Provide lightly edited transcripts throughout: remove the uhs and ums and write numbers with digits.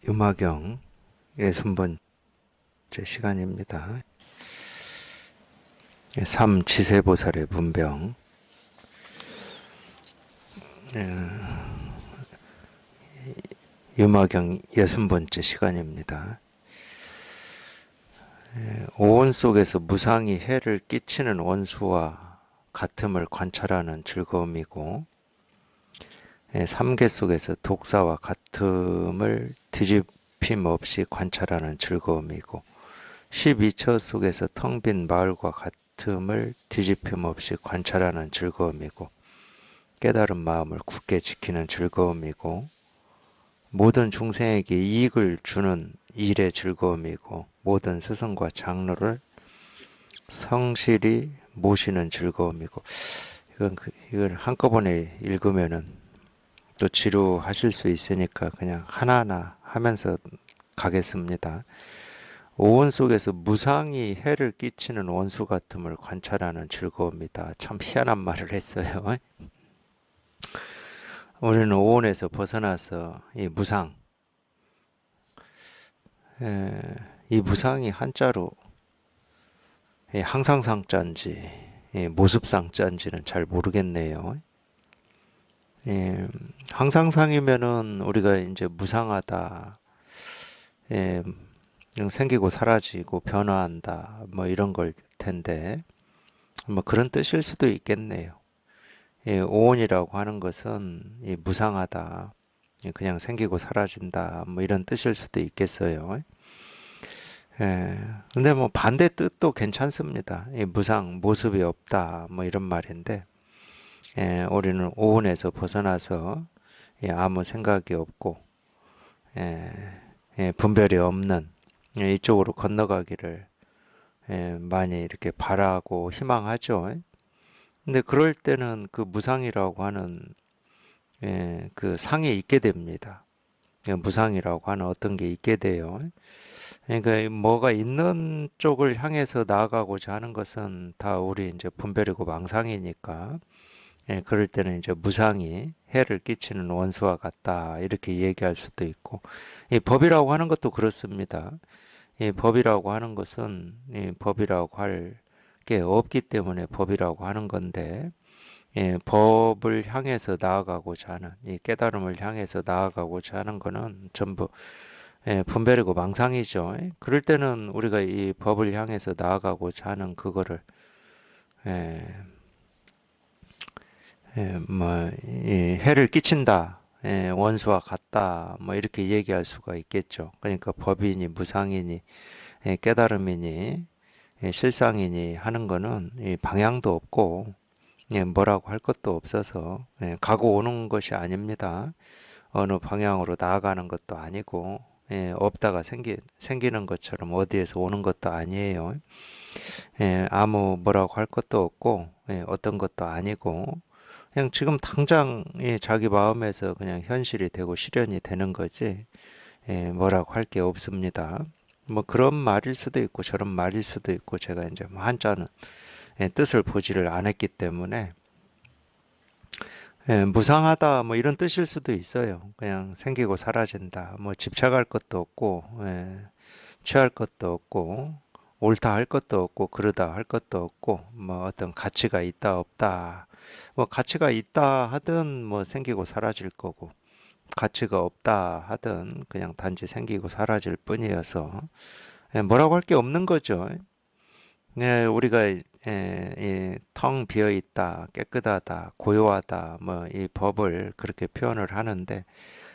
유마경 60번째 시간입니다. 삼지세보살의 분병. 유마경 60번째 시간입니다. 오온 속에서 무상히 해를 끼치는 원수와 같음을 관찰하는 즐거움이고, 삼계 속에서 독사와 같음을 뒤집힘 없이 관찰하는 즐거움이고, 12처 속에서 텅 빈 마을과 같음을 뒤집힘 없이 관찰하는 즐거움이고, 깨달은 마음을 굳게 지키는 즐거움이고, 모든 중생에게 이익을 주는 일의 즐거움이고, 모든 스승과 장로를 성실히 모시는 즐거움이고, 이걸 한꺼번에 읽으면은 또 지루하실 수 있으니까 그냥 하나하나 하면서 가겠습니다. 오온 속에서 무상히 해를 끼치는 원수 같음을 관찰하는 즐거움이다. 참 희한한 말을 했어요. 우리는 오온에서 벗어나서 이 무상, 이 무상이 한자로 항상상자인지 모습상자인지는 잘 모르겠네요. 항상상이면은 우리가 이제 무상하다, 그냥 생기고 사라지고 변화한다, 뭐 이런 걸 텐데, 뭐 그런 뜻일 수도 있겠네요. 오온이라고 하는 것은 무상하다, 그냥 생기고 사라진다, 뭐 이런 뜻일 수도 있겠어요. 근데 뭐 반대 뜻도 괜찮습니다. 무상, 모습이 없다, 뭐 이런 말인데, 우리는 오온에서 벗어나서 아무 생각이 없고, 예, 분별이 없는 이쪽으로 건너가기를 많이 이렇게 바라고 희망하죠. 근데 그럴 때는 그 무상이라고 하는 그 상이 있게 됩니다. 무상이라고 하는 어떤 게 있게 돼요. 그러니까 뭐가 있는 쪽을 향해서 나아가고자 하는 것은 다 우리 이제 분별이고 망상이니까, 그럴 때는 이제 무상이 해를 끼치는 원수와 같다 이렇게 얘기할 수도 있고, 이 법이라고 하는 것도 그렇습니다. 이 법이라고 하는 것은 이 법이라고 할 게 없기 때문에 법이라고 하는 건데, 법을 향해서 나아가고자 하는 이 깨달음을 향해서 나아가고자 하는 거는 전부 분별이고 망상이죠. 그럴 때는 우리가 이 법을 향해서 나아가고자 하는 그거를 예, 이 해를 끼친다, 원수와 같다, 뭐 이렇게 얘기할 수가 있겠죠. 그러니까 법이니 무상이니 깨달음이니 실상이니 하는 거는 이 방향도 없고 뭐라고 할 것도 없어서 가고 오는 것이 아닙니다. 어느 방향으로 나아가는 것도 아니고 없다가 생기는 것처럼 어디에서 오는 것도 아니에요. 아무 뭐라고 할 것도 없고 어떤 것도 아니고 그냥 지금 당장 자기 마음에서 그냥 현실이 되고 실현이 되는 거지 뭐라고 할 게 없습니다. 뭐 그런 말일 수도 있고 저런 말일 수도 있고 제가 이제 뭐 한자는 뜻을 보지를 않았기 때문에 무상하다 뭐 이런 뜻일 수도 있어요. 그냥 생기고 사라진다. 뭐 집착할 것도 없고 취할 것도 없고 옳다 할 것도 없고 그르다 할 것도 없고 뭐 어떤 가치가 있다 없다. 뭐 가치가 있다 하든 뭐 생기고 사라질 거고 가치가 없다 하든 그냥 단지 생기고 사라질 뿐이어서 뭐라고 할 게 없는 거죠. 우리가 텅 비어 있다, 깨끗하다, 고요하다, 뭐 이 법을 그렇게 표현을 하는데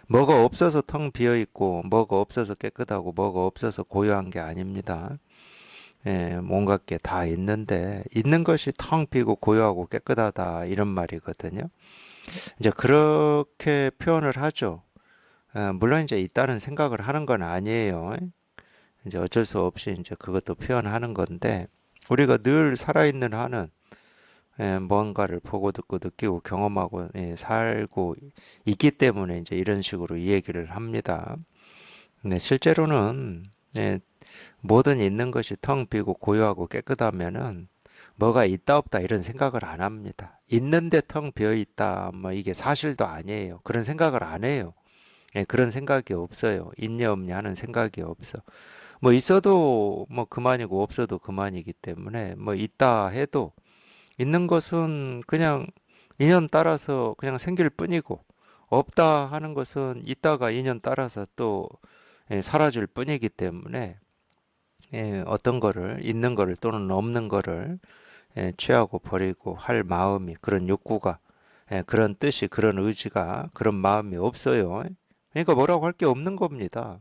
뭐가 없어서 텅 비어 있고 뭐가 없어서 깨끗하고 뭐가 없어서 고요한 게 아닙니다. 뭔가 게 다 있는데 있는 것이 텅 비고 고요하고 깨끗하다 이런 말이거든요. 이제 그렇게 표현을 하죠. 물론 이제 있다는 생각을 하는 건 아니에요. 이제 어쩔 수 없이 이제 그것도 표현하는 건데 우리가 늘 살아있는 한은 뭔가를 보고 듣고 느끼고 경험하고 살고 있기 때문에 이제 이런 식으로 이 얘기를 합니다. 근데 실제로는 뭐든 있는 것이 텅 비고 고요하고 깨끗하면은 뭐가 있다 없다 이런 생각을 안 합니다. 있는데 텅 비어 있다 뭐 이게 사실도 아니에요. 그런 생각을 안 해요. 예, 그런 생각이 없어요. 있냐 없냐 하는 생각이 없어. 뭐 있어도 뭐 그만이고 없어도 그만이기 때문에 뭐 있다 해도 있는 것은 그냥 인연 따라서 그냥 생길 뿐이고 없다 하는 것은 있다가 인연 따라서 또 사라질 뿐이기 때문에 어떤 거를 있는 거를 또는 없는 거를 취하고 버리고 할 마음이 그런 욕구가 그런 뜻이 그런 의지가 그런 마음이 없어요. 그러니까 뭐라고 할 게 없는 겁니다.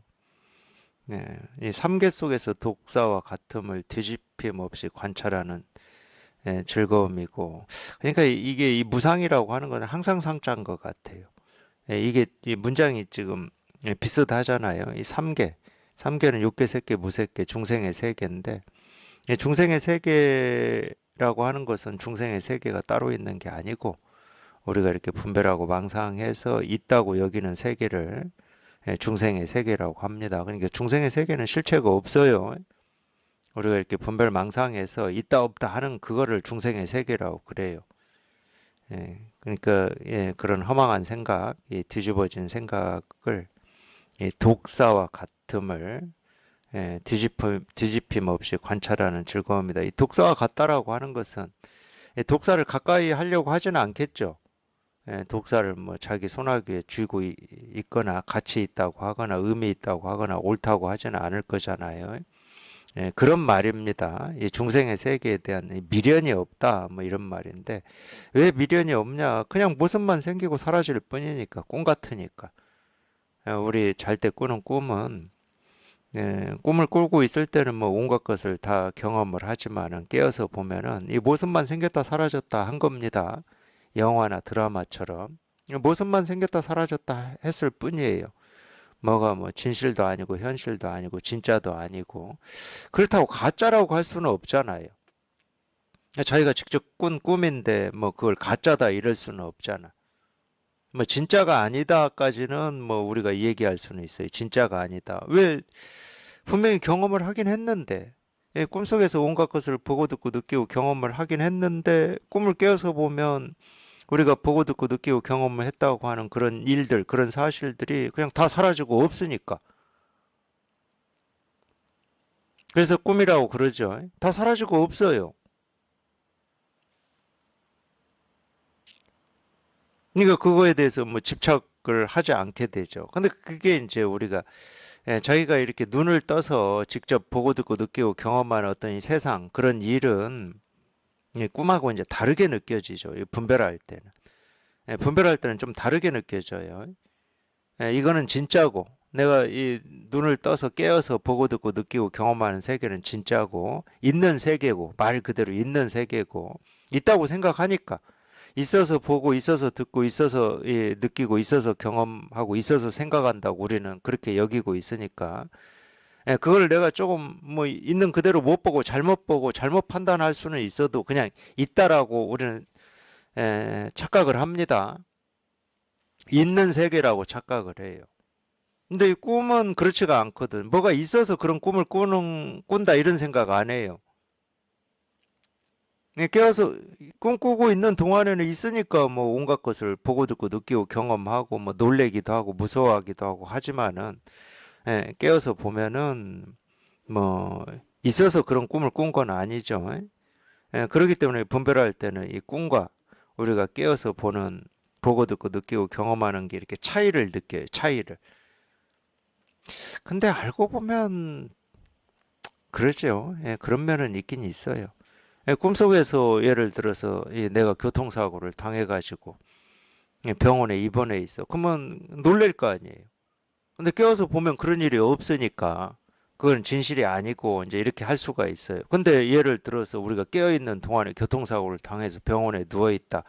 이 삼계 속에서 독사와 같음을 뒤집힘 없이 관찰하는 즐거움이고 그러니까 이게 이 무상이라고 하는 건 항상 상자인 것 같아요. 이게 이 문장이 지금 비슷하잖아요. 이 삼계 삼계는 육계, 색계, 무색계, 중생의 세계인데 중생의 세계라고 하는 것은 중생의 세계가 따로 있는 게 아니고 우리가 이렇게 분별하고 망상해서 있다고 여기는 세계를 중생의 세계라고 합니다. 그러니까 중생의 세계는 실체가 없어요. 우리가 이렇게 분별 망상해서 있다 없다 하는 그거를 중생의 세계라고 그래요. 그러니까 그런 허망한 생각, 뒤집어진 생각을 독사와 같음을 뒤집힘 없이 관찰하는 즐거움이다. 이 독사와 같다라고 하는 것은 독사를 가까이 하려고 하지는 않겠죠. 독사를 뭐 자기 손아귀에 쥐고 있거나 같이 있다고 하거나 의미 있다고 하거나 옳다고 하지는 않을 거잖아요. 그런 말입니다. 이 중생의 세계에 대한 미련이 없다, 뭐 이런 말인데, 왜 미련이 없냐? 그냥 모습만 생기고 사라질 뿐이니까, 꿈 같으니까. 우리 잘 때 꾸는 꿈은, 꿈을 꾸고 있을 때는 뭐 온갖 것을 다 경험을 하지만은 깨어서 보면은 이 모습만 생겼다 사라졌다 한 겁니다. 영화나 드라마처럼. 모습만 생겼다 사라졌다 했을 뿐이에요. 뭐가 뭐 진실도 아니고 현실도 아니고 진짜도 아니고 그렇다고 가짜라고 할 수는 없잖아요. 자기가 직접 꾼 꿈인데 뭐 그걸 가짜다 이럴 수는 없잖아. 뭐 진짜가 아니다까지는 뭐 우리가 얘기할 수는 있어요. 진짜가 아니다. 왜 분명히 경험을 하긴 했는데 꿈속에서 온갖 것을 보고 듣고 느끼고 경험을 하긴 했는데 꿈을 깨어서 보면 우리가 보고 듣고 느끼고 경험을 했다고 하는 그런 일들, 그런 사실들이 그냥 다 사라지고 없으니까. 그래서 꿈이라고 그러죠. 다 사라지고 없어요. 그러니까 그거에 대해서 뭐 집착을 하지 않게 되죠. 근데 그게 이제 우리가 자기가 이렇게 눈을 떠서 직접 보고 듣고 느끼고 경험하는 어떤 이 세상 그런 일은 이 꿈하고 이제 다르게 느껴지죠. 이 분별할 때는. 분별할 때는 좀 다르게 느껴져요. 이거는 진짜고 내가 이 눈을 떠서 깨어서 보고 듣고 느끼고 경험하는 세계는 진짜고 있는 세계고 말 그대로 있는 세계고 있다고 생각하니까 있어서 보고 있어서 듣고 있어서 느끼고 있어서 경험하고 있어서 생각한다고 우리는 그렇게 여기고 있으니까 그걸 내가 조금 뭐 있는 그대로 못 보고 잘못 판단할 수는 있어도 그냥 있다라고 우리는 착각을 합니다. 있는 세계라고 착각을 해요. 근데 이 꿈은 그렇지가 않거든. 뭐가 있어서 그런 꿈을 꾼다 이런 생각 안 해요. 깨어서 꿈꾸고 있는 동안에는 있으니까 뭐 온갖 것을 보고 듣고 느끼고 경험하고 뭐 놀래기도 하고 무서워하기도 하고 하지만은 깨어서 보면은 뭐 있어서 그런 꿈을 꾼 건 아니죠. 그렇기 때문에 분별할 때는 이 꿈과 우리가 깨어서 보는 보고 듣고 느끼고 경험하는 게 이렇게 차이를 느껴요. 차이를. 근데 알고 보면 그러죠. 그런 면은 있긴 있어요. 꿈속에서 예를 들어서 내가 교통사고를 당해가지고 병원에 입원해 있어. 그러면 놀랄 거 아니에요. 근데 깨어서 보면 그런 일이 없으니까 그건 진실이 아니고 이제 이렇게 할 수가 있어요. 근데 예를 들어서 우리가 깨어 있는 동안에 교통사고를 당해서 병원에 누워 있다.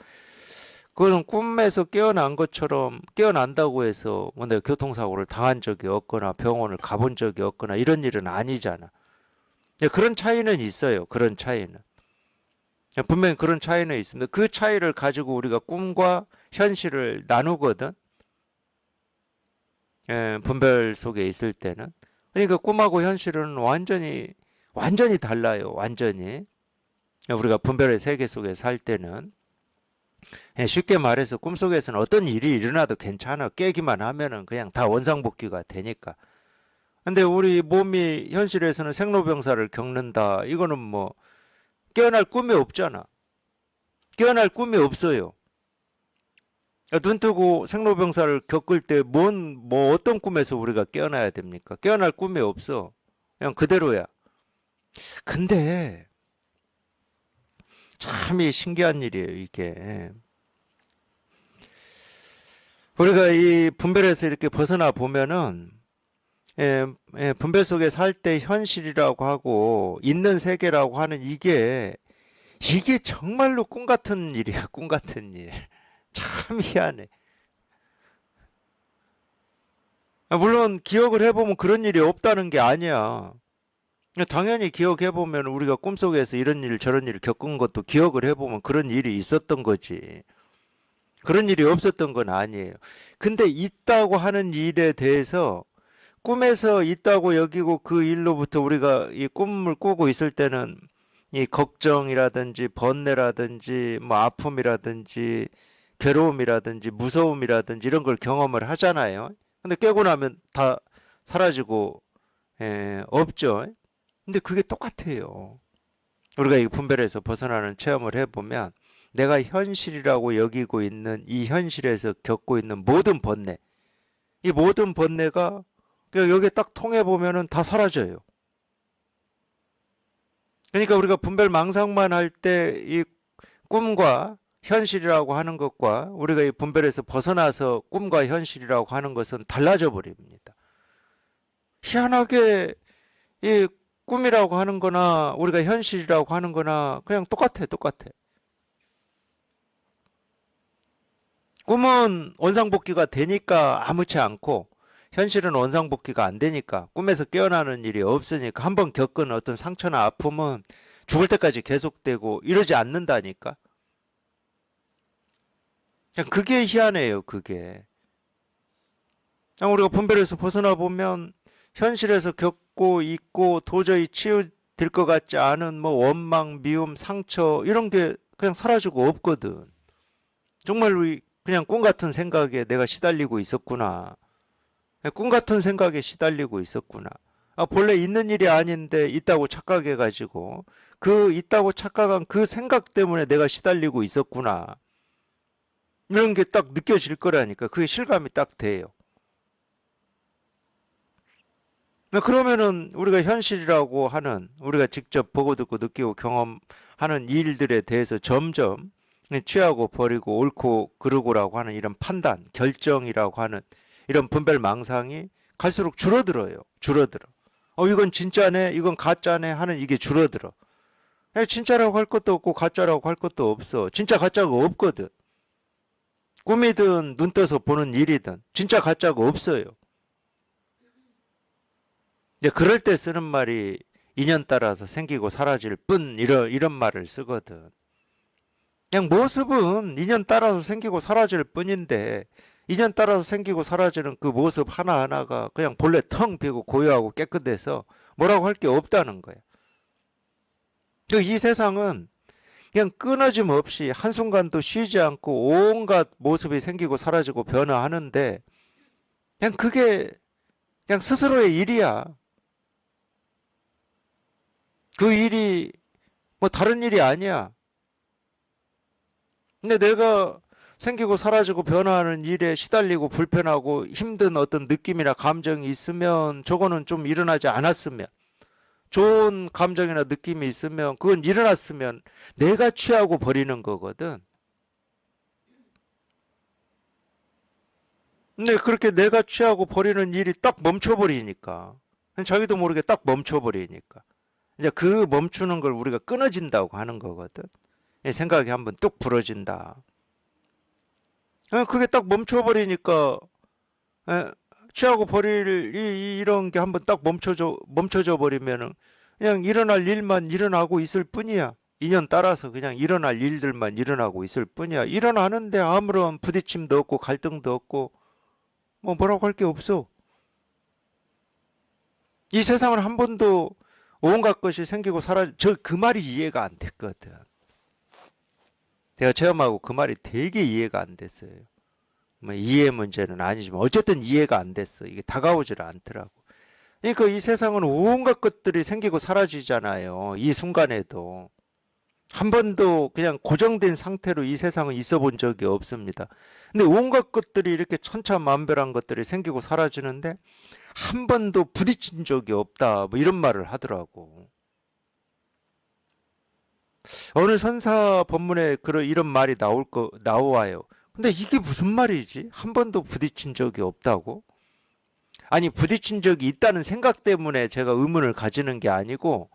그거는 꿈에서 깨어난 것처럼 깨어난다고 해서 뭐 내가 교통사고를 당한 적이 없거나 병원을 가본 적이 없거나 이런 일은 아니잖아. 그런 차이는 있어요. 그런 차이는. 분명히 그런 차이는 있습니다. 그 차이를 가지고 우리가 꿈과 현실을 나누거든. 분별 속에 있을 때는. 그러니까 꿈하고 현실은 완전히 달라요. 완전히. 우리가 분별의 세계 속에 살 때는. 쉽게 말해서 꿈속에서는 어떤 일이 일어나도 괜찮아. 깨기만 하면은 그냥 다 원상복귀가 되니까. 근데 우리 몸이 현실에서는 생로병사를 겪는다. 이거는 뭐 깨어날 꿈이 없잖아. 깨어날 꿈이 없어요. 눈 뜨고 생로병사를 겪을 때 뭐 어떤 꿈에서 우리가 깨어나야 됩니까? 깨어날 꿈이 없어. 그냥 그대로야. 근데 참 신기한 일이에요, 이게. 우리가 이 분별에서 이렇게 벗어나 보면은 분별 속에 살 때 현실이라고 하고 있는 세계라고 하는 이게 정말로 꿈 같은 일이야, 꿈 같은 일. 참 희한해. 물론 기억을 해보면 그런 일이 없다는 게 아니야. 당연히 기억해보면 우리가 꿈속에서 이런 일 저런 일을 겪은 것도 기억을 해보면 그런 일이 있었던 거지. 그런 일이 없었던 건 아니에요. 근데 있다고 하는 일에 대해서 꿈에서 있다고 여기고 그 일로부터 우리가 이 꿈을 꾸고 있을 때는 이 걱정이라든지 번뇌라든지 뭐 아픔이라든지 괴로움이라든지 무서움이라든지 이런 걸 경험을 하잖아요. 근데 깨고 나면 다 사라지고 없죠. 근데 그게 똑같아요. 우리가 이 분별에서 벗어나는 체험을 해보면 내가 현실이라고 여기고 있는 이 현실에서 겪고 있는 모든 번뇌, 이 모든 번뇌가 여기에 딱 통해 보면은 다 사라져요. 그러니까 우리가 분별 망상만 할 때 이 꿈과 현실이라고 하는 것과 우리가 이 분별에서 벗어나서 꿈과 현실이라고 하는 것은 달라져 버립니다. 희한하게 이 꿈이라고 하는 거나 우리가 현실이라고 하는 거나 그냥 똑같아, 똑같아. 꿈은 원상복귀가 되니까 아무렇지 않고 현실은 원상복귀가 안 되니까 꿈에서 깨어나는 일이 없으니까 한번 겪은 어떤 상처나 아픔은 죽을 때까지 계속되고 이러지 않는다니까. 그게 희한해요, 그게. 우리가 분별에서 벗어나 보면 현실에서 겪고 있고 도저히 치유될 것 같지 않은 뭐 원망, 미움, 상처 이런 게 그냥 사라지고 없거든. 정말 우리 그냥 꿈 같은 생각에 내가 시달리고 있었구나. 꿈 같은 생각에 시달리고 있었구나. 본래 있는 일이 아닌데 있다고 착각해가지고 그 있다고 착각한 그 생각 때문에 내가 시달리고 있었구나. 이런 게 딱 느껴질 거라니까. 그게 실감이 딱 돼요. 그러면은 우리가 현실이라고 하는 우리가 직접 보고 듣고 느끼고 경험하는 일들에 대해서 점점 취하고 버리고 옳고 그르고라고 하는 이런 판단, 결정이라고 하는 이런 분별 망상이 갈수록 줄어들어요. 줄어들어. 이건 진짜네, 이건 가짜네 하는 이게 줄어들어. 진짜라고 할 것도 없고 가짜라고 할 것도 없어. 진짜 가짜가 없거든. 꿈이든 눈 떠서 보는 일이든 진짜 가짜가 없어요. 이제 그럴 때 쓰는 말이 인연 따라서 생기고 사라질 뿐 이런 말을 쓰거든. 그냥 모습은 인연 따라서 생기고 사라질 뿐인데 인연 따라서 생기고 사라지는 그 모습 하나하나가 그냥 본래 텅 비고 고요하고 깨끗해서 뭐라고 할 게 없다는 거야. 이 세상은 그냥 끊어짐 없이 한순간도 쉬지 않고 온갖 모습이 생기고 사라지고 변화하는데 그냥 그게 그냥 스스로의 일이야. 그 일이 뭐 다른 일이 아니야. 근데 내가 생기고 사라지고 변화하는 일에 시달리고 불편하고 힘든 어떤 느낌이나 감정이 있으면 저거는 좀 일어나지 않았으면 좋은 감정이나 느낌이 있으면 그건 일어났으면 내가 취하고 버리는 거거든. 근데 그렇게 내가 취하고 버리는 일이 딱 멈춰버리니까 자기도 모르게 딱 멈춰버리니까 이제 그 멈추는 걸 우리가 끊어진다고 하는 거거든. 생각이 한번 뚝 부러진다. 그게 딱 멈춰버리니까 취하고 버릴 이런 게 한번 딱 멈춰져 버리면은 그냥 일어날 일만 일어나고 있을 뿐이야. 인연 따라서 그냥 일어날 일들만 일어나고 있을 뿐이야. 일어나는데 아무런 부딪힘도 없고 갈등도 없고 뭐 뭐라고 할 게 없어. 이 세상은 한 번도 온갖 것이 생기고 사라져 그 말이 이해가 안 됐거든. 제가 체험하고 그 말이 되게 이해가 안 됐어요. 뭐 이해 문제는 아니지만 어쨌든 이해가 안 됐어. 이게 다가오질 않더라고. 그러니까 이 세상은 온갖 것들이 생기고 사라지잖아요. 이 순간에도. 한 번도 그냥 고정된 상태로 이 세상은 있어 본 적이 없습니다. 근데 온갖 것들이 이렇게 천차만별한 것들이 생기고 사라지는데 한 번도 부딪힌 적이 없다. 뭐 이런 말을 하더라고. 어느 선사 법문에 이런 말이 나와요. 근데 이게 무슨 말이지? 한 번도 부딪힌 적이 없다고? 아니, 부딪힌 적이 있다는 생각 때문에 제가 의문을 가지는 게 아니고,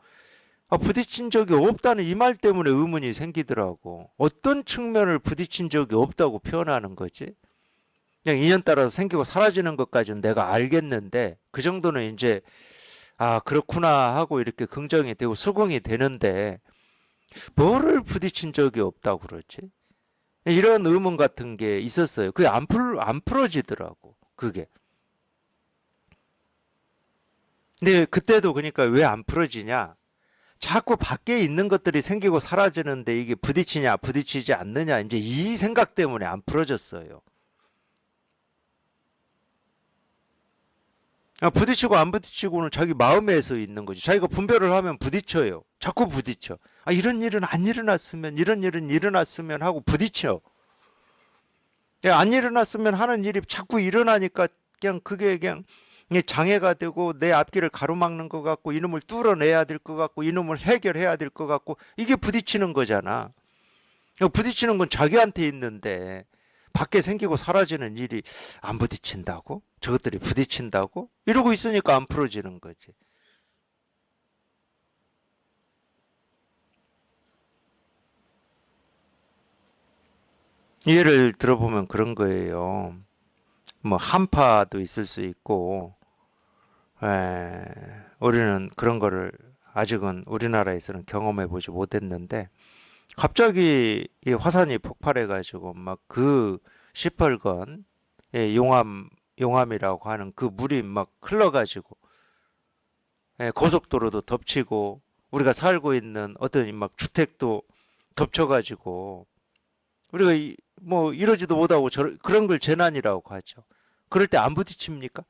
부딪힌 적이 없다는 이 말 때문에 의문이 생기더라고. 어떤 측면을 부딪힌 적이 없다고 표현하는 거지? 그냥 인연 따라서 생기고 사라지는 것까지는 내가 알겠는데, 그 정도는 이제, 아, 그렇구나 하고 이렇게 긍정이 되고 수긍이 되는데, 뭐를 부딪힌 적이 없다고 그러지? 이런 의문 같은 게 있었어요. 그게 안 풀어지더라고, 그게. 근데 그때도 그러니까 왜 안 풀어지냐? 자꾸 밖에 있는 것들이 생기고 사라지는데 이게 부딪히냐, 부딪히지 않느냐, 이제 이 생각 때문에 안 풀어졌어요. 부딪히고 안 부딪히고는 자기 마음에서 있는 거지. 자기가 분별을 하면 부딪혀요. 자꾸 부딪혀. 이런 일은 안 일어났으면, 이런 일은 일어났으면 하고 부딪혀. 안 일어났으면 하는 일이 자꾸 일어나니까 그냥 그게 그냥 장애가 되고 내 앞길을 가로막는 것 같고 이놈을 뚫어내야 될 것 같고 이놈을 해결해야 될 것 같고 이게 부딪히는 거잖아. 부딪히는 건 자기한테 있는데 밖에 생기고 사라지는 일이 안 부딪힌다고? 저것들이 부딪힌다고? 이러고 있으니까 안 풀어지는 거지. 예를 들어보면 그런 거예요. 뭐 한파도 있을 수 있고, 우리는 그런 거를 아직은 우리나라에서는 경험해 보지 못했는데 갑자기 이 화산이 폭발해가지고 막 그 시뻘건 용암이라고 하는 그 물이 막 흘러가지고 고속도로도 덮치고 우리가 살고 있는 어떤 막 주택도 덮쳐가지고 우리가 뭐 이러지도 못하고 그런 걸 재난이라고 하죠. 그럴 때 안 부딪힙니까?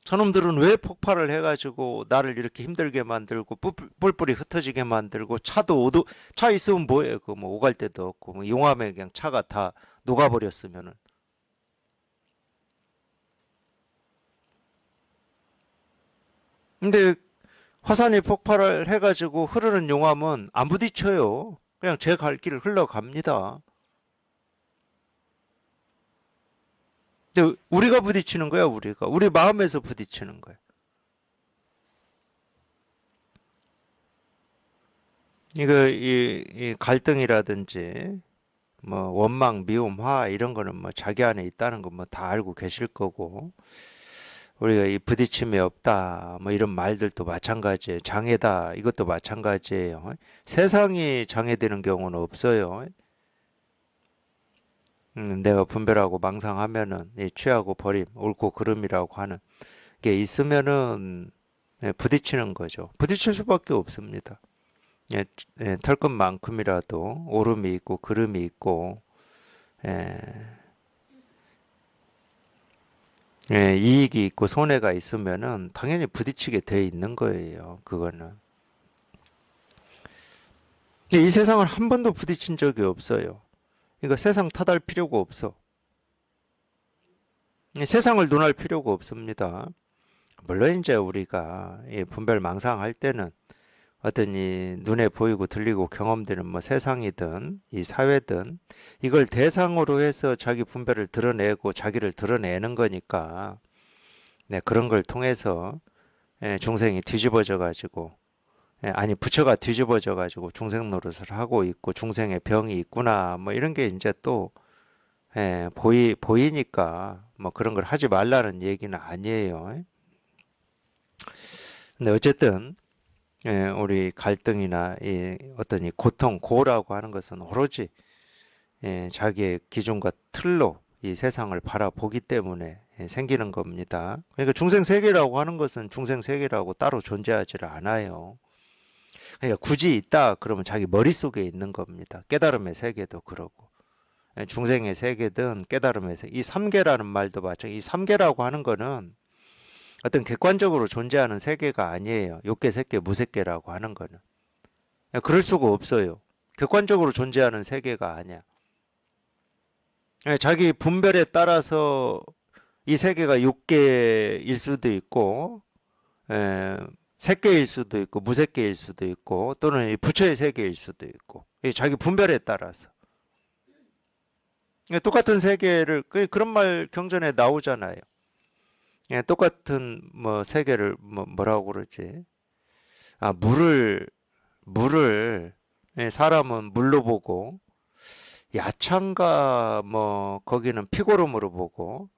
저놈들은 왜 폭발을 해가지고 나를 이렇게 힘들게 만들고 뿔뿔이 흩어지게 만들고 차 있으면 뭐해? 그 뭐 오갈 데도 없고 뭐 용암에 그냥 차가 다 녹아버렸으면은. 근데 화산이 폭발을 해가지고 흐르는 용암은 안 부딪혀요. 그냥 제 갈 길을 흘러갑니다. 근데 우리가 부딪히는 거야, 우리가. 우리 마음에서 부딪히는 거야. 이 갈등이라든지, 뭐, 원망, 미움, 화, 이런 거는 뭐, 자기 안에 있다는 거 뭐, 다 알고 계실 거고, 우리가 이 부딪힘이 없다, 뭐, 이런 말들도 마찬가지예요. 장애다, 이것도 마찬가지예요. 세상이 장애되는 경우는 없어요. 내가 분별하고 망상하면은, 이 취하고 버림, 옳고 그름이라고 하는 게 있으면은, 부딪히는 거죠. 부딪힐 수밖에 없습니다. 예, 털끝만큼이라도 오름이 있고 그름이 있고 예, 이익이 있고 손해가 있으면은 당연히 부딪히게 돼 있는 거예요. 그거는. 근데 이 세상을 한 번도 부딪힌 적이 없어요. 그러니까 세상 탓할 필요가 없어. 세상을 논할 필요가 없습니다. 물론 이제 우리가 이 분별 망상할 때는 어떤 이 눈에 보이고 들리고 경험되는 뭐 세상이든 이 사회든 이걸 대상으로 해서 자기 분별을 드러내고 자기를 드러내는 거니까 네, 그런 걸 통해서 중생이 뒤집어져 가지고 아니 부처가 뒤집어져 가지고 중생 노릇을 하고 있고 중생의 병이 있구나 뭐 이런 게 이제 또 보이니까 뭐 그런 걸 하지 말라는 얘기는 아니에요. 근데 어쨌든 우리 갈등이나 이 어떤 이 고통, 고라고 하는 것은 오로지 자기의 기준과 틀로 이 세상을 바라보기 때문에 생기는 겁니다. 그러니까 중생 세계라고 하는 것은 중생 세계라고 따로 존재하지 않아요. 그러니까 굳이 있다 그러면 자기 머릿속에 있는 겁니다. 깨달음의 세계도 그러고. 중생의 세계든 깨달음의 세계. 이 삼계라는 말도 마찬가지. 이 삼계라고 하는 거는 어떤 객관적으로 존재하는 세계가 아니에요. 욕계, 색계, 무색계라고 하는 거는. 그럴 수가 없어요. 객관적으로 존재하는 세계가 아니야. 자기 분별에 따라서 이 세계가 욕계일 수도 있고, 색계일 수도 있고, 무색계일 수도 있고, 또는 부처의 세계일 수도 있고, 자기 분별에 따라서. 똑같은 세계를, 그런 말 경전에 나오잖아요. 똑같은 뭐 세계를 뭐라고 그러지? 아, 물을 사람은 물로 보고, 야창가 뭐 거기는 피고름으로 보고,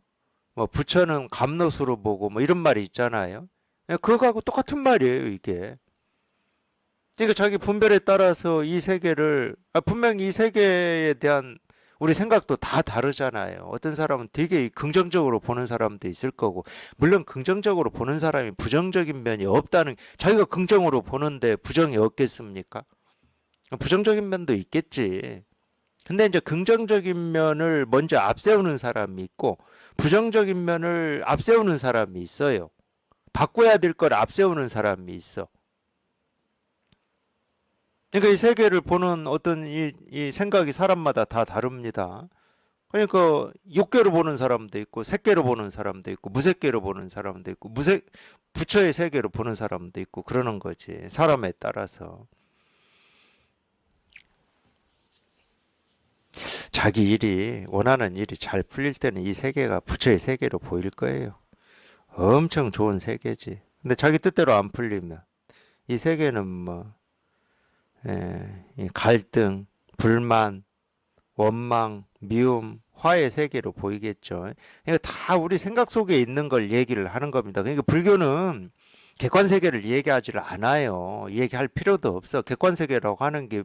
뭐 부처는 감로수로 보고, 뭐 이런 말이 있잖아요. 그거하고 똑같은 말이에요, 이게. 그러니까 자기 분별에 따라서 이 세계를, 분명히 이 세계에 대한 우리 생각도 다 다르잖아요. 어떤 사람은 되게 긍정적으로 보는 사람도 있을 거고, 물론 긍정적으로 보는 사람이 부정적인 면이 없다는, 자기가 긍정으로 보는데 부정이 없겠습니까? 부정적인 면도 있겠지. 근데 이제 긍정적인 면을 먼저 앞세우는 사람이 있고, 부정적인 면을 앞세우는 사람이 있어요. 바꿔야 될 걸 앞세우는 사람이 있어. 그러니까 이 세계를 보는 어떤 이 생각이 사람마다 다 다릅니다. 그러니까 육계로 보는 사람도 있고, 색계로 보는 사람도 있고, 무색계로 보는 사람도 있고, 부처의 세계로 보는 사람도 있고, 그러는 거지. 사람에 따라서. 자기 일이, 원하는 일이 잘 풀릴 때는 이 세계가 부처의 세계로 보일 거예요. 엄청 좋은 세계지. 근데 자기 뜻대로 안 풀리면, 이 세계는 뭐, 이 갈등, 불만, 원망, 미움, 화의 세계로 보이겠죠. 그러니까 다 우리 생각 속에 있는 걸 얘기를 하는 겁니다. 그러니까 불교는 객관 세계를 얘기하지를 않아요. 얘기할 필요도 없어. 객관 세계라고 하는 게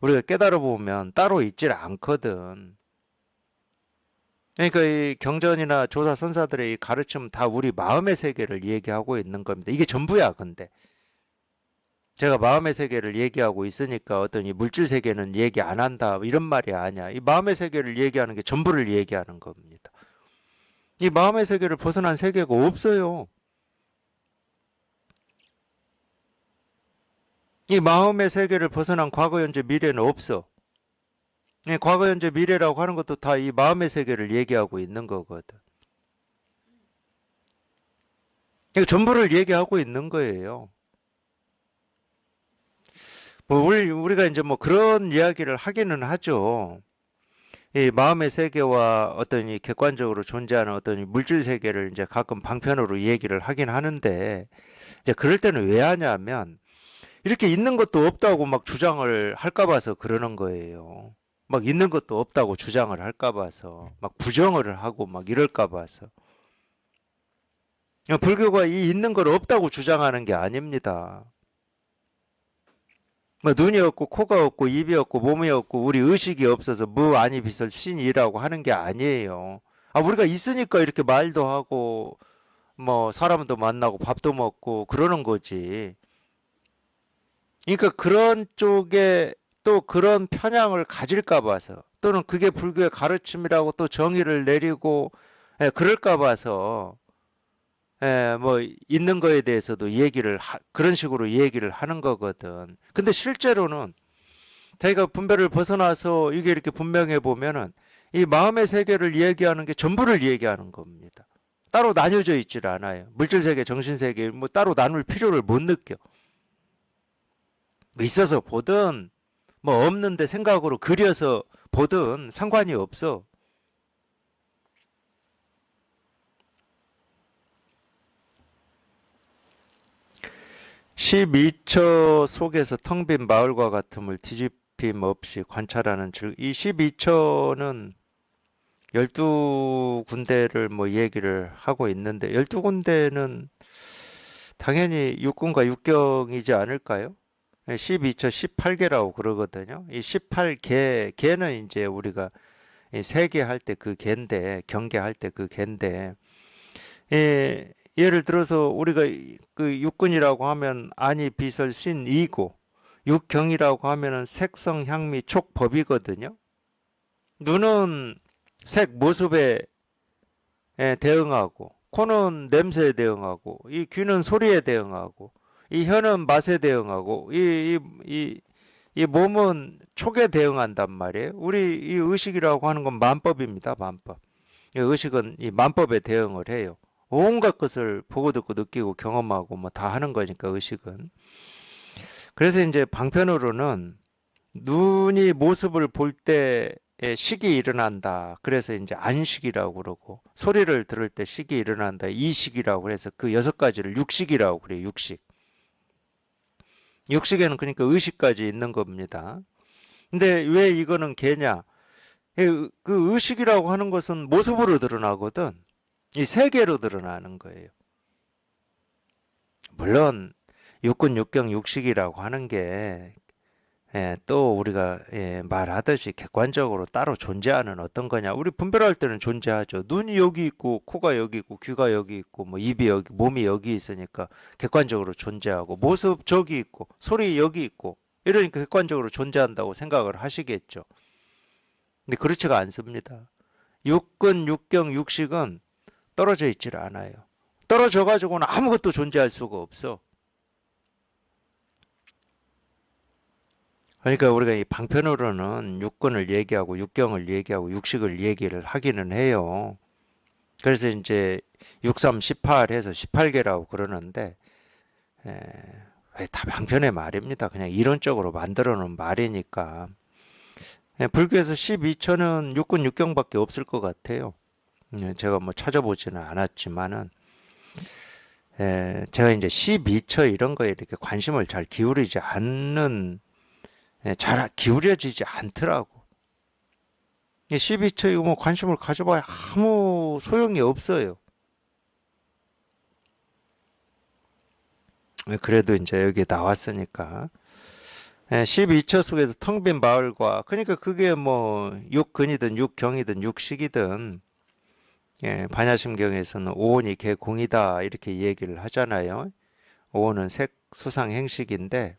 우리가 깨달아 보면 따로 있질 않거든. 그러니까 이 경전이나 조사 선사들의 이 가르침 다 우리 마음의 세계를 얘기하고 있는 겁니다. 이게 전부야, 근데. 제가 마음의 세계를 얘기하고 있으니까 어떤 이 물질 세계는 얘기 안 한다 이런 말이 아니야. 이 마음의 세계를 얘기하는 게 전부를 얘기하는 겁니다. 이 마음의 세계를 벗어난 세계가 없어요. 이 마음의 세계를 벗어난 과거, 현재, 미래는 없어. 이 과거, 현재, 미래라고 하는 것도 다 이 마음의 세계를 얘기하고 있는 거거든. 이거 전부를 얘기하고 있는 거예요. 뭐 우리가 이제 뭐 그런 이야기를 하기는 하죠. 이 마음의 세계와 어떤 이 객관적으로 존재하는 어떤 이 물질 세계를 이제 가끔 방편으로 얘기를 하긴 하는데, 이제 그럴 때는 왜 하냐면, 이렇게 있는 것도 없다고 막 주장을 할까 봐서 그러는 거예요. 막 있는 것도 없다고 주장을 할까 봐서, 막 부정을 하고 막 이럴까 봐서. 불교가 이 있는 걸 없다고 주장하는 게 아닙니다. 뭐 눈이 없고 코가 없고 입이 없고 몸이 없고 우리 의식이 없어서 무 아니 비설 신이라고 하는 게 아니에요. 우리가 있으니까 이렇게 말도 하고 뭐 사람도 만나고 밥도 먹고 그러는 거지. 그러니까 그런 쪽에 또 그런 편향을 가질까 봐서, 또는 그게 불교의 가르침이라고 또 정의를 내리고 그럴까 봐서, 뭐 있는 거에 대해서도 그런 식으로 얘기를 하는 거거든. 근데 실제로는 자기가 분별을 벗어나서 이게 이렇게 분명해 보면은 이 마음의 세계를 얘기하는 게 전부를 얘기하는 겁니다. 따로 나뉘어져 있질 않아요. 물질 세계, 정신 세계 뭐 따로 나눌 필요를 못 느껴. 뭐 있어서 보든 뭐 없는데 생각으로 그려서 보든 상관이 없어. 12처 속에서 텅 빈 마을과 같음을 뒤집힘 없이 관찰하는 이 12처는 12군데를 뭐 얘기를 하고 있는데, 12군데는 당연히 육군과 육경이지 않을까요? 12처 18개라고 그러거든요. 이 18개, 개는 이제 우리가 세계 할 때 그 개인데, 경계할 때 그 개인데, 예를 들어서 우리가 그 육군이라고 하면 아니 비설 신 이고, 육경이라고 하면은 색성, 향미, 촉, 법이거든요. 눈은 색, 모습에 대응하고, 코는 냄새에 대응하고, 이 귀는 소리에 대응하고, 이 혀는 맛에 대응하고, 이 몸은 촉에 대응한단 말이에요. 우리 이 의식이라고 하는 건 만법입니다. 만법. 이 의식은 이 만법에 대응을 해요. 온갖 것을 보고 듣고 느끼고 경험하고 뭐 다 하는 거니까 의식은. 그래서 이제 방편으로는 눈이 모습을 볼 때 식이 일어난다. 그래서 이제 안식이라고 그러고 소리를 들을 때 식이 일어난다. 이식이라고 해서 그 여섯 가지를 육식이라고 그래요. 육식. 육식에는 그러니까 의식까지 있는 겁니다. 근데 왜 이거는 개냐? 그 의식이라고 하는 것은 모습으로 드러나거든. 이 세계로 드러나는 거예요. 물론 육군 육경 육식이라고 하는 게 또 우리가 말하듯이 객관적으로 따로 존재하는 어떤 거냐. 우리 분별할 때는 존재하죠. 눈이 여기 있고 코가 여기 있고 귀가 여기 있고 뭐 입이 여기 몸이 여기 있으니까 객관적으로 존재하고 모습 저기 있고 소리 여기 있고 이러니까 객관적으로 존재한다고 생각을 하시겠죠. 근데 그렇지가 않습니다. 육근 육경 육식은 떨어져 있질 않아요. 떨어져 가지고는 아무것도 존재할 수가 없어. 그러니까 우리가 이 방편으로는 육근을 얘기하고 육경을 얘기하고 육식을 얘기를 하기는 해요. 그래서 이제 63, 18 해서 18개라고 그러는데 다 방편의 말입니다. 그냥 이론적으로 만들어 놓은 말이니까. 불교에서 12처는 육근 육경밖에 없을 것 같아요. 제가 뭐 찾아보지는 않았지만은 제가 이제 12처 이런 거에 이렇게 관심을 잘 기울이지 않는 잘 기울여지지 않더라고. 12처 이거 뭐 관심을 가져봐야 아무 소용이 없어요. 그래도 이제 여기 나왔으니까 12처 속에서 텅 빈 마을과 그러니까 그게 뭐 육근이든 육경이든 육식이든 반야심경에서는 오온이 개공이다 이렇게 얘기를 하잖아요. 오온은 색수상행식인데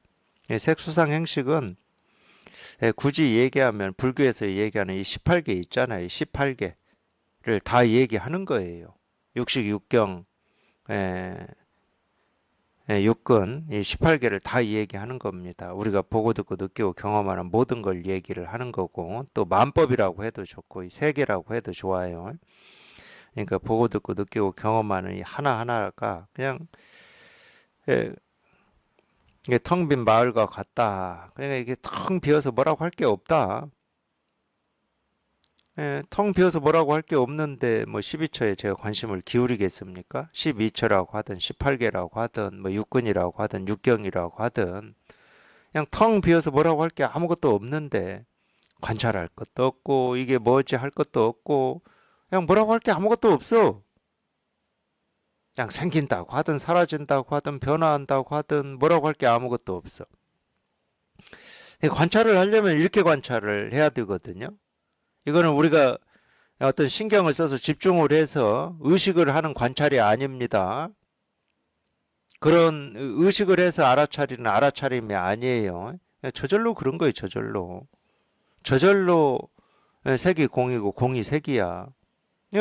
색수상행식은 굳이 얘기하면 불교에서 얘기하는 이 18개 있잖아요. 18개를 다 얘기하는 거예요. 육식, 육경, 육근 이 18개를 다 얘기하는 겁니다. 우리가 보고 듣고 느끼고 경험하는 모든 걸 얘기를 하는 거고 또 만법이라고 해도 좋고 이 세계라고 해도 좋아요. 그러니까 보고 듣고 느끼고 경험하는 이 하나하나가 그냥 예, 이게 텅 빈 마을과 같다. 그러니까 이게 텅 비어서 뭐라고 할 게 없다. 텅 비어서 뭐라고 할 게 없는데 뭐 12처에 제가 관심을 기울이겠습니까? 12처라고 하든 18개라고 하든 뭐 육근이라고 하든 육경이라고 하든 그냥 텅 비어서 뭐라고 할 게 아무것도 없는데 관찰할 것도 없고 이게 뭐지 할 것도 없고 그냥 뭐라고 할 게 아무것도 없어. 그냥 생긴다고 하든 사라진다고 하든 변화한다고 하든 뭐라고 할 게 아무것도 없어. 관찰을 하려면 이렇게 관찰을 해야 되거든요. 이거는 우리가 어떤 신경을 써서 집중을 해서 의식을 하는 관찰이 아닙니다. 그런 의식을 해서 알아차리는 알아차림이 아니에요. 저절로 그런 거예요, 저절로. 저절로 색이 공이고 공이 색이야.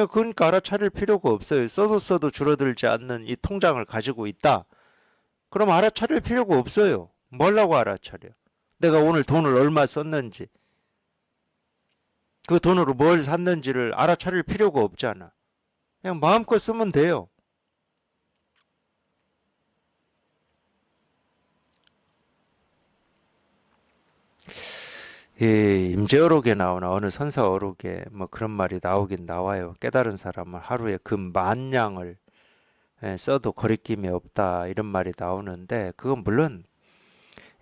그러니까 알아차릴 필요가 없어요. 써도 줄어들지 않는 이 통장을 가지고 있다. 그럼 알아차릴 필요가 없어요. 뭐라고 알아차려? 내가 오늘 돈을 얼마 썼는지, 그 돈으로 뭘 샀는지를 알아차릴 필요가 없잖아. 그냥 마음껏 쓰면 돼요. 이 임재어록에 나오나 어느 선사어록에 뭐 그런 말이 나오긴 나와요. 깨달은 사람은 하루에 금 10,000냥을 써도 거리낌이 없다 이런 말이 나오는데 그건 물론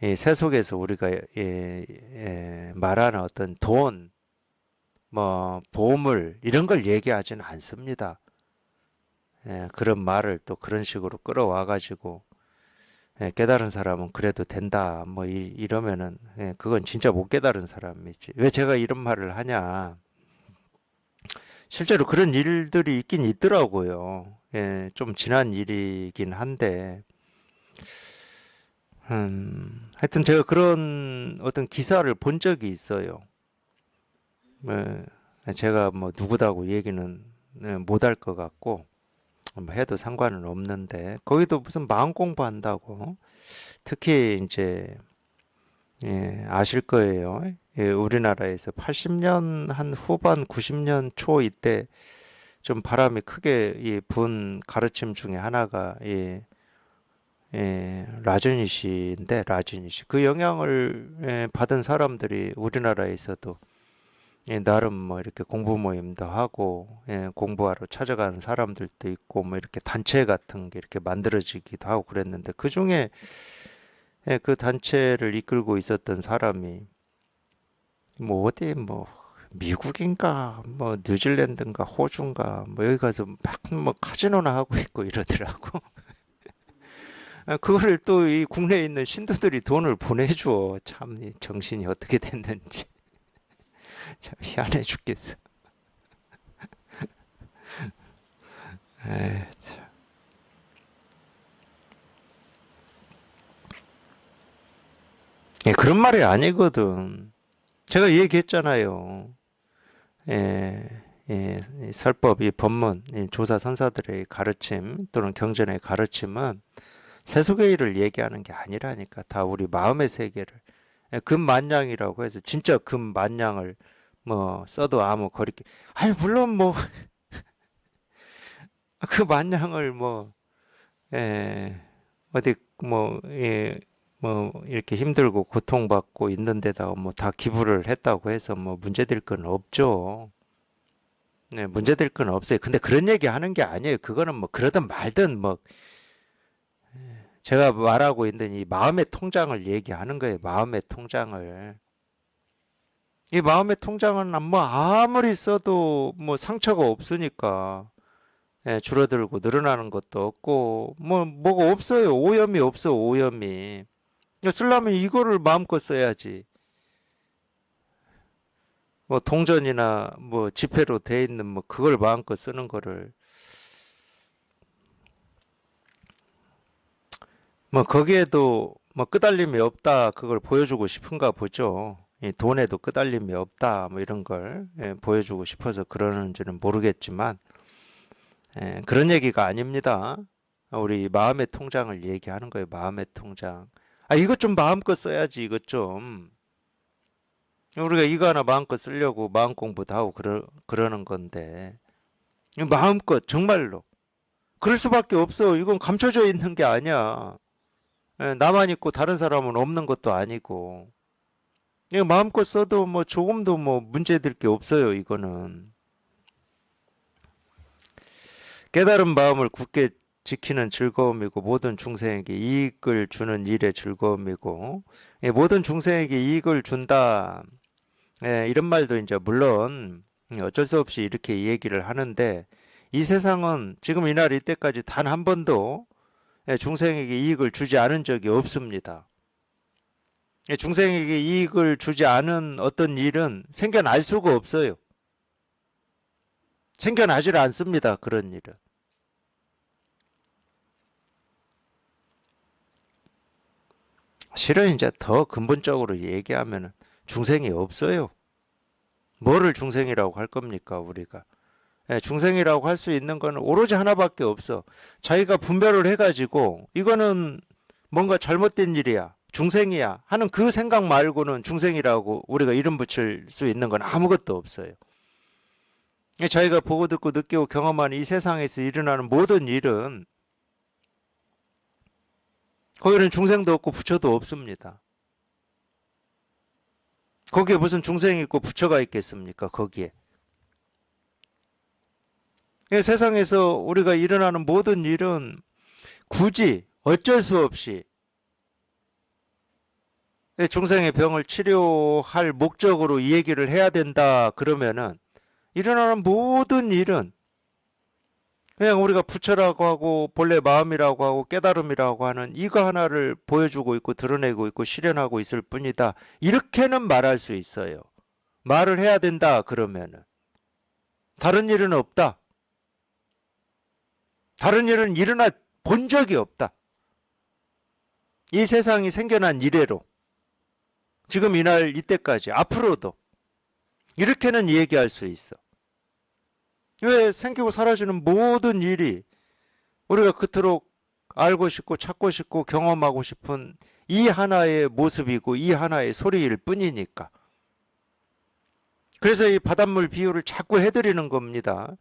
이 세속에서 우리가 말하는 어떤 돈, 뭐 보물 이런 걸 얘기하지는 않습니다. 그런 말을 또 그런 식으로 끌어와 가지고 깨달은 사람은 그래도 된다. 뭐 이러면은 그건 진짜 못 깨달은 사람이지. 왜 제가 이런 말을 하냐? 실제로 그런 일들이 있긴 있더라고요. 좀 지난 일이긴 한데 하여튼 제가 그런 어떤 기사를 본 적이 있어요. 제가 뭐 누구다고 얘기는 못할 것 같고, 뭐 해도 상관은 없는데, 거기도 무슨 마음 공부한다고, 특히 이제, 아실 거예요. 우리나라에서 80년 한 후반 90년 초 이때 좀 바람이 크게 분 가르침 중에 하나가 라저니시인데 라저니시 그 영향을 받은 사람들이 우리나라에서도 나름 뭐 이렇게 공부 모임도 하고 공부하러 찾아가는 사람들도 있고 뭐 이렇게 단체 같은 게 이렇게 만들어지기도 하고 그랬는데 그 중에 그 단체를 이끌고 있었던 사람이 뭐 어디 뭐 미국인가 뭐 뉴질랜드인가 호주인가 뭐 여기 가서 막 뭐 카지노나 하고 있고 이러더라고. 그거를 또 이 국내에 있는 신도들이 돈을 보내줘. 참, 이 정신이 어떻게 됐는지. 참 희한해 죽겠어. 에이, 참. 그런 말이 아니거든. 제가 얘기했잖아요. 예, 이 설법, 이 법문, 이 조사 선사들의 가르침 또는 경전의 가르침은 세속의 일을 얘기하는 게 아니라니까. 다 우리 마음의 세계를. 금만냥이라고 해서 진짜 금만냥을 뭐 써도 아무 거리낌. 아니 물론 뭐 그 만냥을 뭐 예, 어디 뭐 뭐 이렇게 힘들고 고통받고 있는 데다가 뭐 다 기부를 했다고 해서 뭐 문제될 건 없죠. 네, 문제될 건 없어요. 근데 그런 얘기 하는 게 아니에요. 그거는 뭐 그러든 말든 뭐 제가 말하고 있는 이 마음의 통장을 얘기하는 거예요. 마음의 통장을. 이 마음의 통장은 뭐 아무리 써도 뭐 상처가 없으니까 줄어들고 늘어나는 것도 없고 뭐 뭐가 없어요. 오염이 없어 오염이. 쓰려면 이거를 마음껏 써야지. 뭐 동전이나 뭐 지폐로 돼 있는 뭐 그걸 마음껏 쓰는 거를 뭐 거기에도 뭐 끄달림이 없다 그걸 보여주고 싶은가 보죠. 이 돈에도 끄달림이 없다 뭐 이런 걸 보여주고 싶어서 그러는지는 모르겠지만 그런 얘기가 아닙니다. 우리 마음의 통장을 얘기하는 거예요. 마음의 통장. 아 이것 좀 마음껏 써야지 이것 좀. 우리가 이거 하나 마음껏 쓰려고 마음 공부도 하고 그러는 건데 마음껏 정말로 그럴 수밖에 없어. 이건 감춰져 있는 게 아니야. 나만 있고 다른 사람은 없는 것도 아니고 이거 마음껏 써도 뭐 조금도 뭐 문제될 게 없어요. 이거는 깨달은 마음을 굳게 지키는 즐거움이고 모든 중생에게 이익을 주는 일의 즐거움이고 모든 중생에게 이익을 준다. 이런 말도 이제 물론 어쩔 수 없이 이렇게 얘기를 하는데 이 세상은 지금 이날 이때까지 단 한 번도 중생에게 이익을 주지 않은 적이 없습니다. 중생에게 이익을 주지 않은 어떤 일은 생겨날 수가 없어요. 생겨나질 않습니다. 그런 일은. 실은 이제 더 근본적으로 얘기하면 중생이 없어요. 뭐를 중생이라고 할 겁니까, 우리가? 중생이라고 할 수 있는 거는 오로지 하나밖에 없어. 자기가 분별을 해가지고 이거는 뭔가 잘못된 일이야. 중생이야. 하는 그 생각 말고는 중생이라고 우리가 이름 붙일 수 있는 건 아무것도 없어요. 자기가 보고 듣고 느끼고 경험하는 이 세상에서 일어나는 모든 일은 거기는 중생도 없고 부처도 없습니다. 거기에 무슨 중생이 있고 부처가 있겠습니까? 거기에. 세상에서 우리가 일어나는 모든 일은 굳이 어쩔 수 없이 중생의 병을 치료할 목적으로 이 얘기를 해야 된다 그러면은 일어나는 모든 일은 그냥 우리가 부처라고 하고 본래 마음이라고 하고 깨달음이라고 하는 이거 하나를 보여주고 있고 드러내고 있고 실현하고 있을 뿐이다. 이렇게는 말할 수 있어요. 말을 해야 된다 그러면은 다른 일은 없다. 다른 일은 일어나 본 적이 없다. 이 세상이 생겨난 이래로 지금 이날 이때까지 앞으로도 이렇게는 얘기할 수 있어. 왜 생기고 사라지는 모든 일이 우리가 그토록 알고 싶고 찾고 싶고 경험하고 싶은 이 하나의 모습이고 이 하나의 소리일 뿐이니까. 그래서 이 바닷물 비유를 자꾸 해드리는 겁니다.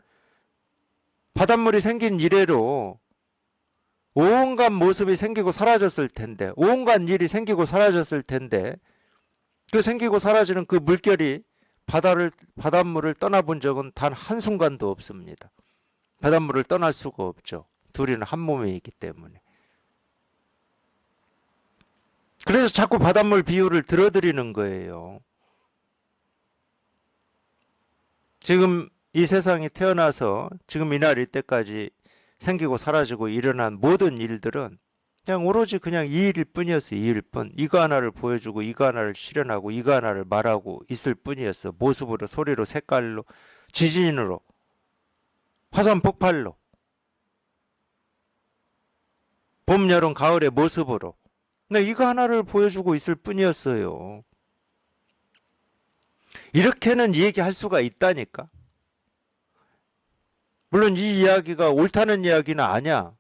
바닷물이 생긴 이래로 온갖 모습이 생기고 사라졌을 텐데, 온갖 일이 생기고 사라졌을 텐데, 그 생기고 사라지는 그 물결이 바닷물을 떠나본 적은 단 한순간도 없습니다. 바닷물을 떠날 수가 없죠. 둘이는 한 몸이기 때문에. 그래서 자꾸 바닷물 비유를 들어드리는 거예요. 지금 이 세상이 태어나서 지금 이날 이때까지 생기고 사라지고 일어난 모든 일들은 그냥 오로지 그냥 이 일일 뿐이었어. 이 일일 뿐. 이거 하나를 보여주고 이거 하나를 실현하고 이거 하나를 말하고 있을 뿐이었어. 모습으로, 소리로, 색깔로, 지진으로, 화산 폭발로, 봄, 여름, 가을의 모습으로. 근데 이거 하나를 보여주고 있을 뿐이었어요. 이렇게는 얘기할 수가 있다니까. 물론 이 이야기가 옳다는 이야기는 아니야.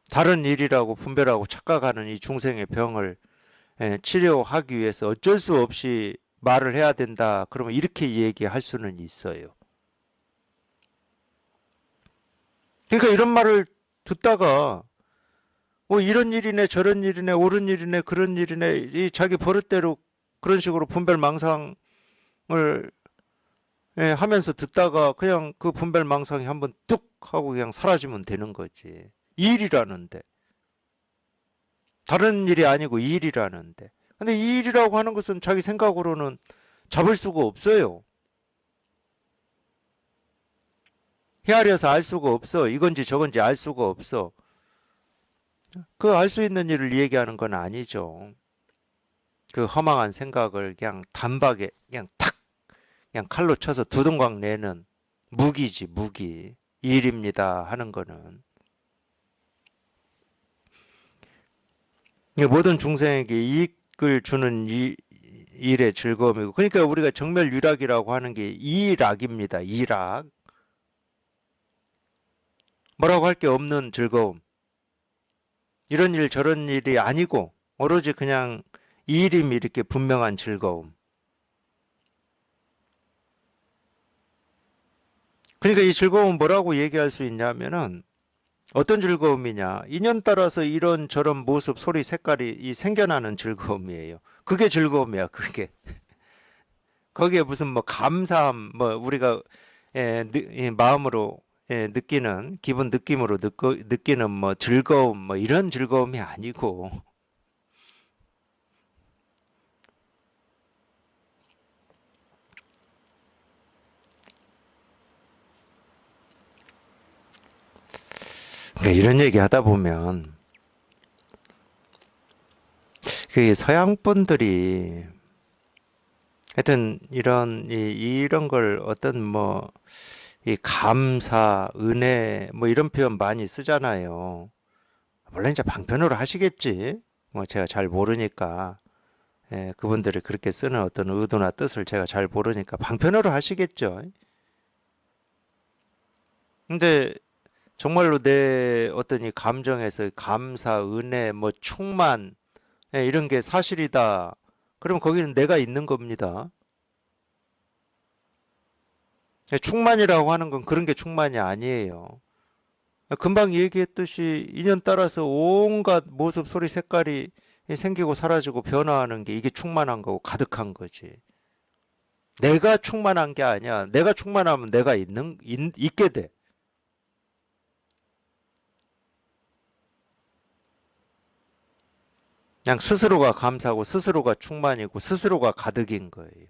다른 일이라고 분별하고 착각하는 이 중생의 병을 치료하기 위해서 어쩔 수 없이 말을 해야 된다. 그러면 이렇게 얘기할 수는 있어요. 그러니까 이런 말을 듣다가 뭐 이런 일이네 저런 일이네 옳은 일이네 그런 일이네 이 자기 버릇대로 그런 식으로 분별망상을 하면서 듣다가 그냥 그 분별망상이 한번 뚝 하고 그냥 사라지면 되는 거지. 이 일이라는데. 다른 일이 아니고 이 일이라는데. 근데 이 일이라고 하는 것은 자기 생각으로는 잡을 수가 없어요. 헤아려서 알 수가 없어. 이건지 저건지 알 수가 없어. 그 알 수 있는 일을 얘기하는 건 아니죠. 그 허망한 생각을 그냥 단박에 그냥 탁 그냥 칼로 쳐서 두둥강 내는 무기지 무기. 이 일입니다 하는 거는. 모든 중생에게 이익을 주는 일의 즐거움이고 그러니까 우리가 정멸유락이라고 하는 게 이락입니다. 이락. 뭐라고 할 게 없는 즐거움. 이런 일 저런 일이 아니고 오로지 그냥 이 일임이 이렇게 분명한 즐거움. 그러니까 이 즐거움은 뭐라고 얘기할 수 있냐면은 어떤 즐거움이냐. 인연 따라서 이런 저런 모습, 소리, 색깔이 생겨나는 즐거움이에요. 그게 즐거움이야, 그게. 거기에 무슨 뭐 감사함, 뭐 우리가 마음으로 느끼는, 기분 느낌으로 느끼는 뭐 즐거움, 뭐 이런 즐거움이 아니고. 그러니까 이런 얘기 하다 보면, 그 서양 분들이 하여튼 이런 걸 어떤 뭐 이 감사, 은혜 뭐 이런 표현 많이 쓰잖아요. 물론 이제 방편으로 하시겠지. 뭐 제가 잘 모르니까 그분들이 그렇게 쓰는 어떤 의도나 뜻을 제가 잘 모르니까 방편으로 하시겠죠. 근데 정말로 내 어떤 이 감정에서 감사, 은혜, 뭐 충만 이런 게 사실이다. 그럼 거기는 내가 있는 겁니다. 충만이라고 하는 건 그런 게 충만이 아니에요. 금방 얘기했듯이 인연 따라서 온갖 모습, 소리, 색깔이 생기고 사라지고 변화하는 게 이게 충만한 거고 가득한 거지. 내가 충만한 게 아니야. 내가 충만하면 내가 있게 돼. 그냥 스스로가 감사하고 스스로가 충만이고 스스로가 가득인 거예요.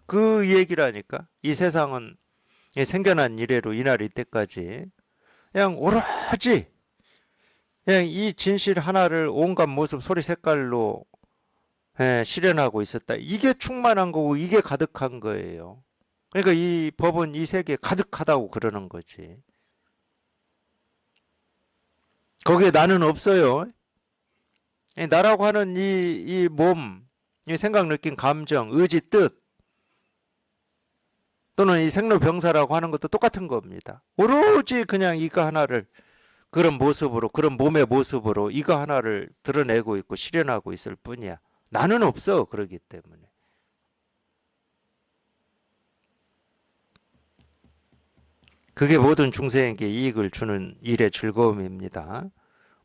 그 얘기라니까. 이 세상은 생겨난 이래로 이날 이때까지 그냥 오로지 그냥 이 진실 하나를 온갖 모습, 소리, 색깔로 실현하고 있었다. 이게 충만한 거고 이게 가득한 거예요. 그러니까 이 법은 이 세계에 가득하다고 그러는 거지. 거기에 나는 없어요. 나라고 하는 이 몸, 이 생각, 느낌, 감정, 의지, 뜻, 또는 이 생로병사라고 하는 것도 똑같은 겁니다. 오로지 그냥 이거 하나를 그런 모습으로, 그런 몸의 모습으로 이거 하나를 드러내고 있고 실현하고 있을 뿐이야. 나는 없어. 그러기 때문에. 그게 모든 중생에게 이익을 주는 일의 즐거움입니다.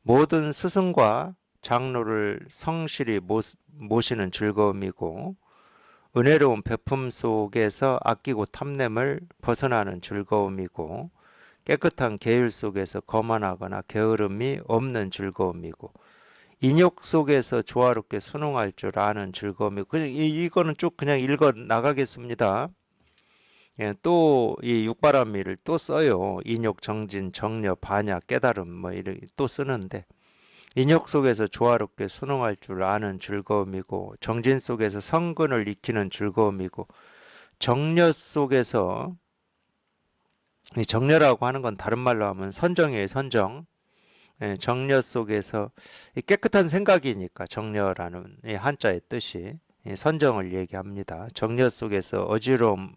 모든 스승과 장로를 성실히 모시는 즐거움이고, 은혜로운 베품 속에서 아끼고 탐냄을 벗어나는 즐거움이고, 깨끗한 계율 속에서 거만하거나 게으름이 없는 즐거움이고, 인욕 속에서 조화롭게 순응할 줄 아는 즐거움이고, 그냥 이거는 쭉 그냥 읽어 나가겠습니다. 예, 또 이 육바라밀을 또 써요. 인욕, 정진, 정려, 반야, 깨달음 뭐 이렇게 또 쓰는데, 인욕 속에서 조화롭게 순응할 줄 아는 즐거움이고, 정진 속에서 성근을 익히는 즐거움이고, 정려 속에서, 이 정려라고 하는 건 다른 말로 하면 선정이에요. 선정. 예, 정려 속에서 이 깨끗한 생각이니까 정려라는 이 한자의 뜻이 선정을 얘기합니다. 정려 속에서 어지러움이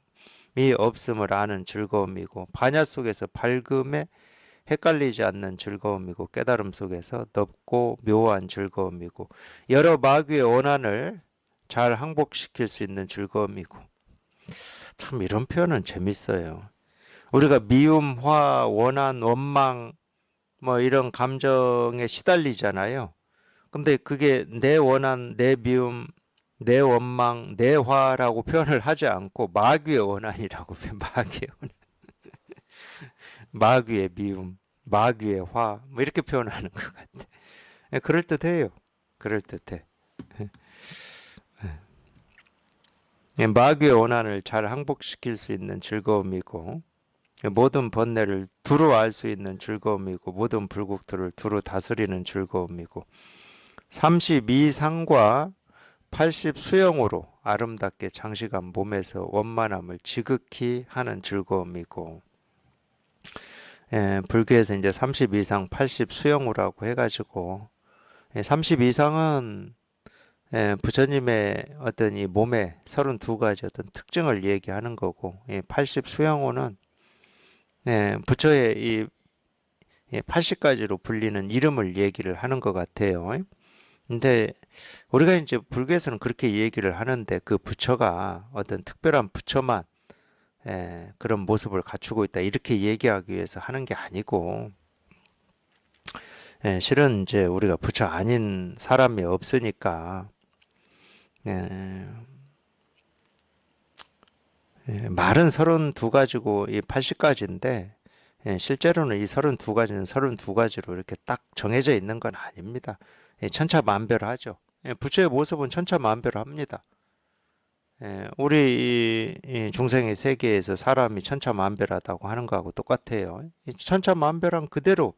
없음을 아는 즐거움이고, 반야 속에서 밝음에 헷갈리지 않는 즐거움이고, 깨달음 속에서 넓고 묘한 즐거움이고, 여러 마귀의 원한을 잘 항복시킬 수 있는 즐거움이고. 참 이런 표현은 재밌어요. 우리가 미움, 화, 원한, 원망 뭐 이런 감정에 시달리잖아요. 근데 그게 내 원한, 내 미움, 내 원망, 내 화라고 표현을 하지 않고 마귀의 원한이라고 마귀의 원한, 마귀의 미움, 마귀의 화, 뭐 이렇게 표현하는 것 같아. 그럴듯해요. 그럴듯해. 마귀의 원한을 잘 항복시킬 수 있는 즐거움이고, 모든 번뇌를 두루 알 수 있는 즐거움이고, 모든 불국들을 두루 다스리는 즐거움이고, 32상과 80 수영으로 아름답게 장식한 몸에서 원만함을 지극히 하는 즐거움이고, 불교에서 이제 32상 80 수영우라고 해가지고, 32상은 부처님의 어떤 이 몸의 32가지 어떤 특징을 얘기하는 거고, 80 수영우는 부처의 이 80가지로 불리는 이름을 얘기를 하는 것 같아요. 근데 우리가 이제 불교에서는 그렇게 얘기를 하는데, 그 부처가 어떤 특별한 부처만 그런 모습을 갖추고 있다 이렇게 얘기하기 위해서 하는 게 아니고, 실은 이제 우리가 부처 아닌 사람이 없으니까 말은 32가지고 이 80가지인데, 실제로는 이 32가지는 32가지로 이렇게 딱 정해져 있는 건 아닙니다. 천차만별하죠. 부처의 모습은 천차만별합니다. 우리 이 중생의 세계에서 사람이 천차만별하다고 하는 거하고 똑같아요. 이 천차만별한 그대로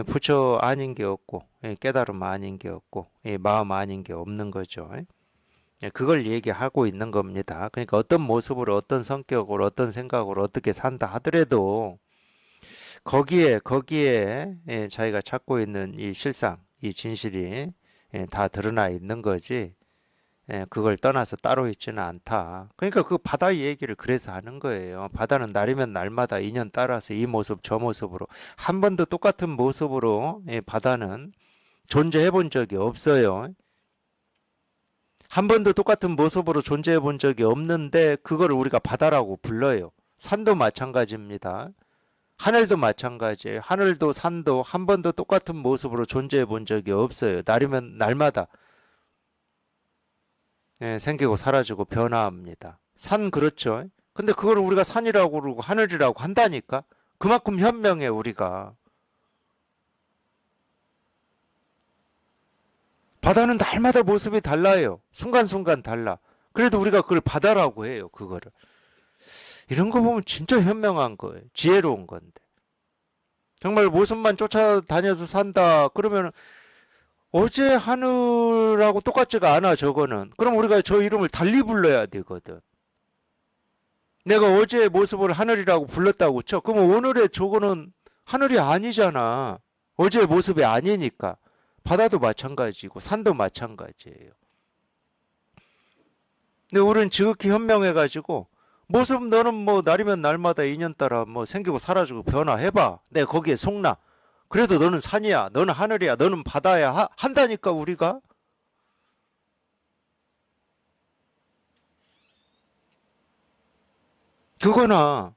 부처 아닌 게 없고, 깨달음 아닌 게 없고, 마음 아닌 게 없는 거죠. 그걸 얘기하고 있는 겁니다. 그러니까 어떤 모습으로, 어떤 성격으로, 어떤 생각으로 어떻게 산다 하더라도 거기에 자기가 찾고 있는 이 실상, 이 진실이 다 드러나 있는 거지. 그걸 떠나서 따로 있지는 않다. 그러니까 그 바다 얘기를 그래서 하는 거예요. 바다는 날이면 날마다 인연 따라서 이 모습 저 모습으로 한 번도 똑같은 모습으로 바다는 존재해 본 적이 없어요. 한 번도 똑같은 모습으로 존재해 본 적이 없는데 그걸 우리가 바다라고 불러요. 산도 마찬가지입니다. 하늘도 마찬가지예요. 하늘도 산도 한 번도 똑같은 모습으로 존재해 본 적이 없어요. 날이면 날마다 생기고 사라지고 변화합니다. 산 그렇죠. 근데 그걸 우리가 산이라고 그러고 하늘이라고 한다니까. 그만큼 현명해 우리가. 바다는 날마다 모습이 달라요. 순간순간 달라. 그래도 우리가 그걸 바다라고 해요. 그거를. 이런 거 보면 진짜 현명한 거예요. 지혜로운 건데. 정말 모습만 쫓아다녀서 산다. 그러면 어제 하늘하고 똑같지가 않아, 저거는. 그럼 우리가 저 이름을 달리 불러야 되거든. 내가 어제의 모습을 하늘이라고 불렀다고 쳐. 그러면 오늘의 저거는 하늘이 아니잖아. 어제의 모습이 아니니까. 바다도 마찬가지고 산도 마찬가지예요. 근데 우리는 지극히 현명해가지고 모습 너는 뭐 날이면 날마다 인연 따라 뭐 생기고 사라지고 변화해봐. 내가 거기에 속나. 그래도 너는 산이야. 너는 하늘이야. 너는 바다야. 한다니까 우리가. 그거나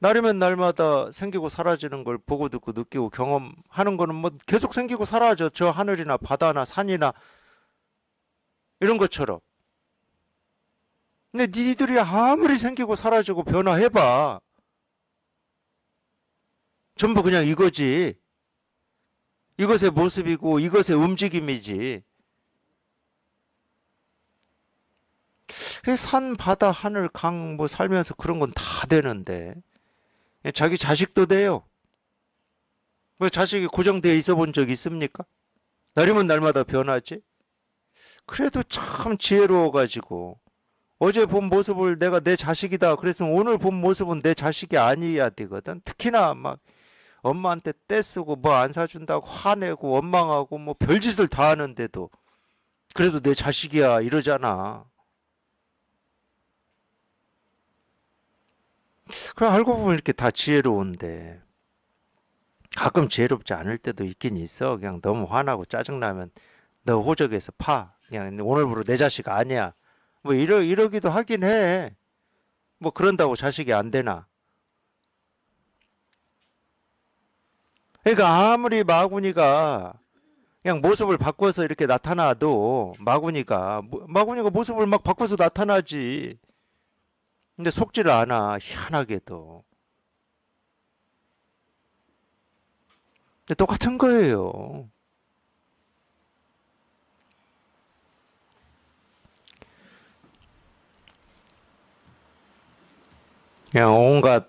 날이면 날마다 생기고 사라지는 걸 보고 듣고 느끼고 경험하는 거는 뭐 계속 생기고 사라져. 저 하늘이나 바다나 산이나 이런 것처럼. 근데 니들이 아무리 생기고 사라지고 변화해봐. 전부 그냥 이거지. 이것의 모습이고 이것의 움직임이지. 산, 바다, 하늘, 강 뭐 살면서 그런 건 다 되는데 자기 자식도 돼요. 왜 자식이 고정되어 있어 본 적 있습니까? 날이면 날마다 변하지. 그래도 참 지혜로워가지고 어제 본 모습을 내가 내 자식이다 그랬으면 오늘 본 모습은 내 자식이 아니어야 되거든. 특히나 막 엄마한테 떼쓰고 뭐 안 사준다고 화내고 원망하고 뭐 별짓을 다 하는데도 그래도 내 자식이야 이러잖아. 그럼 알고 보면 이렇게 다 지혜로운데 가끔 지혜롭지 않을 때도 있긴 있어. 그냥 너무 화나고 짜증나면 너 호적에서 파. 그냥 오늘부로 내 자식 아니야. 뭐 이러기도 하긴 해. 뭐 그런다고 자식이 안 되나. 그러니까 아무리 마구니가 그냥 모습을 바꿔서 이렇게 나타나도 마구니가 모습을 막 바꿔서 나타나지. 근데 속지를 않아. 희한하게도. 근데 똑같은 거예요. 그냥 온갖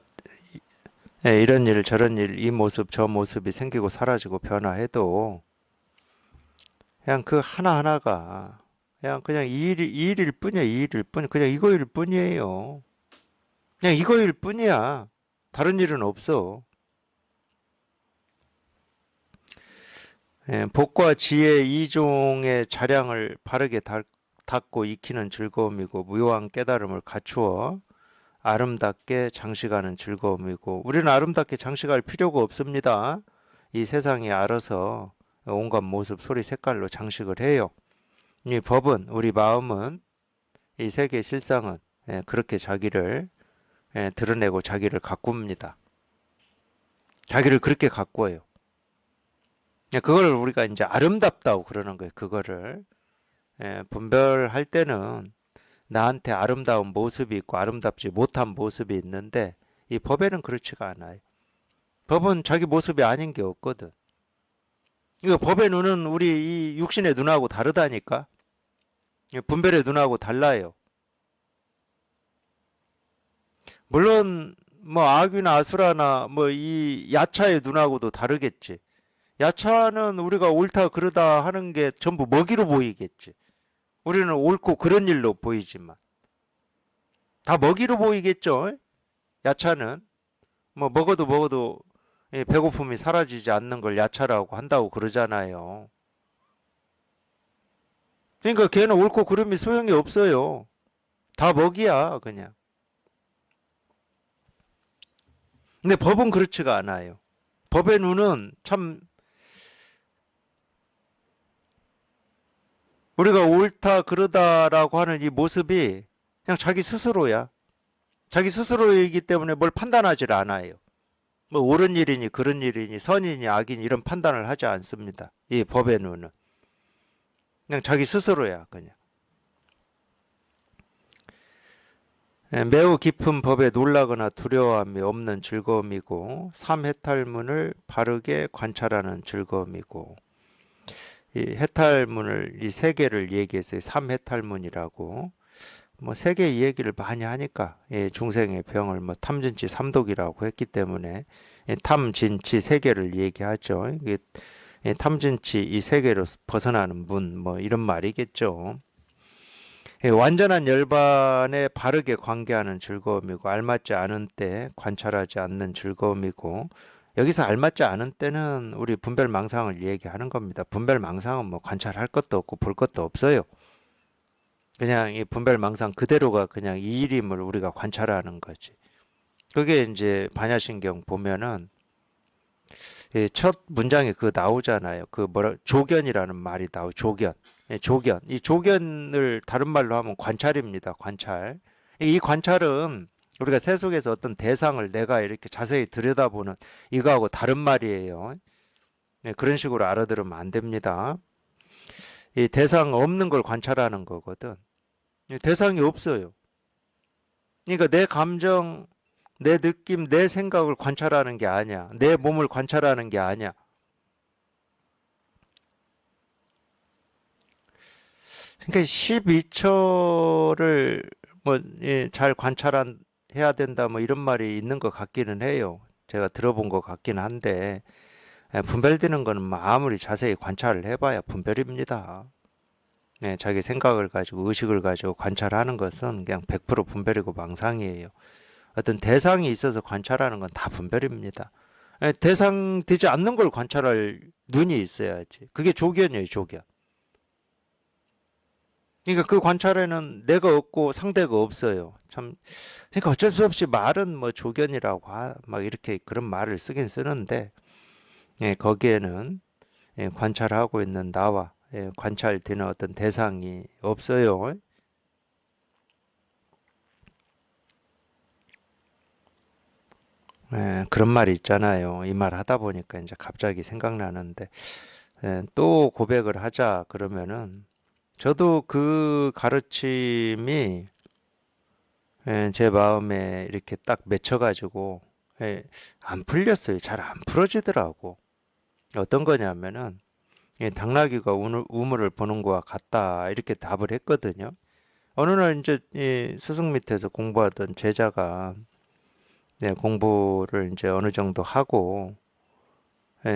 이런 일 저런 일 이 모습 저 모습이 생기고 사라지고 변화해도 그냥 그 하나하나가 그냥 이 일일 뿐이야. 이 일일 뿐. 그냥 이거일 뿐이에요. 그냥 이거일 뿐이야. 다른 일은 없어. 복과 지혜 이종의 자량을 바르게 닦고 익히는 즐거움이고 무효한 깨달음을 갖추어 아름답게 장식하는 즐거움이고 우리는 아름답게 장식할 필요가 없습니다. 이 세상이 알아서 온갖 모습, 소리, 색깔로 장식을 해요. 이 법은 우리 마음은 이 세계 실상은 그렇게 자기를 드러내고 자기를 가꿉니다. 자기를 그렇게 가꿔요. 그걸 우리가 이제 아름답다고 그러는 거예요. 그거를 분별할 때는 나한테 아름다운 모습이 있고 아름답지 못한 모습이 있는데 이 법에는 그렇지가 않아요. 법은 자기 모습이 아닌 게 없거든. 이거 법의 눈은 우리 이 육신의 눈하고 다르다니까. 분별의 눈하고 달라요. 물론 뭐 아귀나 아수라나 뭐 이 야차의 눈하고도 다르겠지. 야차는 우리가 옳다 그르다 하는 게 전부 먹이로 보이겠지. 우리는 옳고 그런 일로 보이지만 다 먹이로 보이겠죠. 야차는 뭐 먹어도 배고픔이 사라지지 않는 걸 야차라고 한다고 그러잖아요. 그러니까 걔는 옳고 그름이 소용이 없어요. 다 먹이야 그냥. 근데 법은 그렇지가 않아요. 법의 눈은 참 우리가 옳다 그르다라고 하는 이 모습이 그냥 자기 스스로야. 자기 스스로이기 때문에 뭘 판단하지 않아요. 뭐 옳은 일이니 그런 일이니 선이니 악이니 이런 판단을 하지 않습니다. 이 법의 눈은. 그냥 자기 스스로야 그냥. 매우 깊은 법에 놀라거나 두려움이 없는 즐거움이고 삼해탈문을 바르게 관찰하는 즐거움이고 이 해탈문을 이 세 개를 얘기했어요. 삼해탈문이라고. 뭐 세계 얘기를 많이 하니까 중생의 병을 뭐 탐진치 삼독이라고 했기 때문에 탐진치 세 개를 얘기하죠. 이게 탐진치 이 세 개로 벗어나는 문 뭐 이런 말이겠죠. 완전한 열반에 바르게 관계하는 즐거움이고 알맞지 않은 때 관찰하지 않는 즐거움이고 여기서 알맞지 않은 때는 우리 분별망상을 얘기하는 겁니다. 분별망상은 뭐 관찰할 것도 없고 볼 것도 없어요. 그냥 이 분별망상 그대로가 그냥 이 일임을 우리가 관찰하는 거지. 그게 이제 반야신경 보면은 이첫 문장에 그 나오잖아요. 그 뭐라 조견이라는 말이 나오. 조견. 조견. 이 조견을 다른 말로 하면 관찰입니다. 관찰. 이 관찰은 우리가 세속에서 어떤 대상을 내가 이렇게 자세히 들여다보는 이거하고 다른 말이에요. 그런 식으로 알아들으면 안 됩니다. 이 대상 없는 걸 관찰하는 거거든. 대상이 없어요. 그러니까 내 감정, 내 느낌, 내 생각을 관찰하는 게 아니야. 내 몸을 관찰하는 게 아니야. 그러니까 12초를 뭐 잘 관찰해야 된다 뭐 이런 말이 있는 것 같기는 해요. 제가 들어본 것 같기는 한데 분별되는 거는 뭐 아무리 자세히 관찰을 해봐야 분별입니다. 자기 생각을 가지고 의식을 가지고 관찰하는 것은 그냥 100% 분별이고 망상이에요. 어떤 대상이 있어서 관찰하는 건 다 분별입니다. 대상 되지 않는 걸 관찰할 눈이 있어야지. 그게 조견이에요, 조견. 그러니까 그 관찰에는 내가 없고 상대가 없어요. 참, 그러니까 어쩔 수 없이 말은 뭐 조견이라고 막 이렇게 그런 말을 쓰긴 쓰는데, 거기에는 관찰하고 있는 나와 관찰되는 어떤 대상이 없어요. 그런 말이 있잖아요. 이 말 하다 보니까 이제 갑자기 생각나는데, 또 고백을 하자 그러면은, 저도 그 가르침이 제 마음에 이렇게 딱 맺혀가지고 안 풀렸어요. 잘 안 풀어지더라고. 어떤 거냐면은 당나귀가 우물을 보는 거와 같다 이렇게 답을 했거든요. 어느 날 이제 이 스승 밑에서 공부하던 제자가 공부를 이제 어느 정도 하고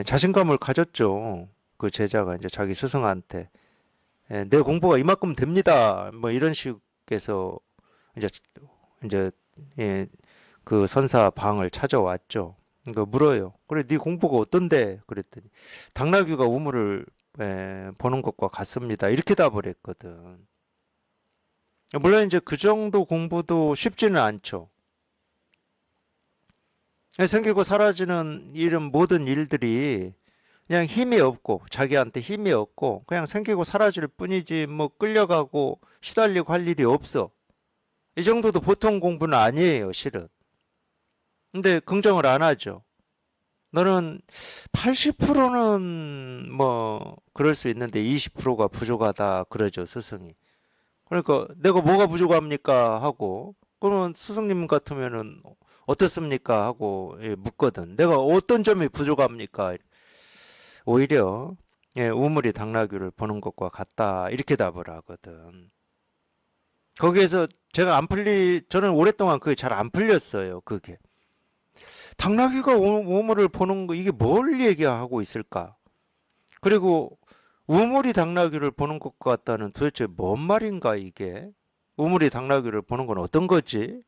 자신감을 가졌죠. 그 제자가 이제 자기 스승한테 내 공부가 이만큼 됩니다. 뭐 이런 식에서 이제 이제 예, 그 선사 방을 찾아왔죠. 그러니까 물어요. 그래, 네 공부가 어떤데? 그랬더니 당나귀가 우물을 보는 것과 같습니다. 이렇게 답을 했거든. 물론 이제 그 정도 공부도 쉽지는 않죠. 생기고 사라지는 이런 모든 일들이 그냥 힘이 없고 자기한테 힘이 없고 그냥 생기고 사라질 뿐이지 뭐 끌려가고 시달리고 할 일이 없어. 이 정도도 보통 공부는 아니에요, 실은. 근데 긍정을 안 하죠. 너는 80%는 뭐 그럴 수 있는데 20%가 부족하다 그러죠, 스승이. 그러니까 내가 뭐가 부족합니까 하고 그러면 스승님 같으면은 어떻습니까 하고 묻거든. 내가 어떤 점이 부족합니까? 오히려 우물이 당나귀를 보는 것과 같다 이렇게 답을 하거든. 거기에서 제가 저는 오랫동안 그게 잘 안 풀렸어요. 그게 당나귀가 우물을 보는 거 이게 뭘 얘기하고 있을까? 그리고 우물이 당나귀를 보는 것 같다는 도대체 뭔 말인가 이게? 우물이 당나귀를 보는 건 어떤 거지?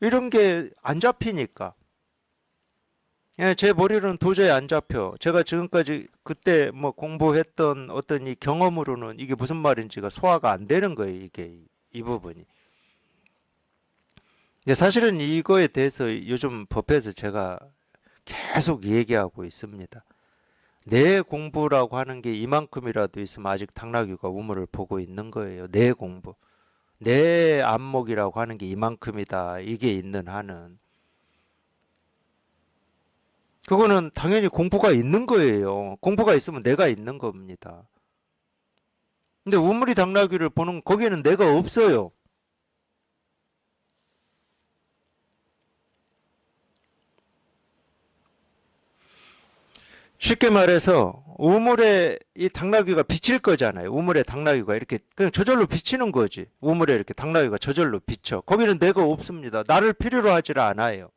이런 게 안 잡히니까. 제 머리로는 도저히 안 잡혀. 제가 지금까지 그때 뭐 공부했던 어떤 이 경험으로는 이게 무슨 말인지가 소화가 안 되는 거예요, 이게 이 부분이. 사실은 이거에 대해서 요즘 법에서 제가 계속 얘기하고 있습니다. 내 공부라고 하는 게 이만큼이라도 있으면 아직 당나귀가 우물을 보고 있는 거예요. 내 공부. 내 안목이라고 하는 게 이만큼이다. 이게 있는 한은. 그거는 당연히 공부가 있는 거예요. 공부가 있으면 내가 있는 겁니다. 근데 우물이 당나귀를 보는 거기에는 내가 없어요. 쉽게 말해서 우물에 이 당나귀가 비칠 거잖아요. 우물에 당나귀가 이렇게 그냥 저절로 비치는 거지. 우물에 이렇게 당나귀가 저절로 비쳐. 거기는 내가 없습니다. 나를 필요로 하질 않아요.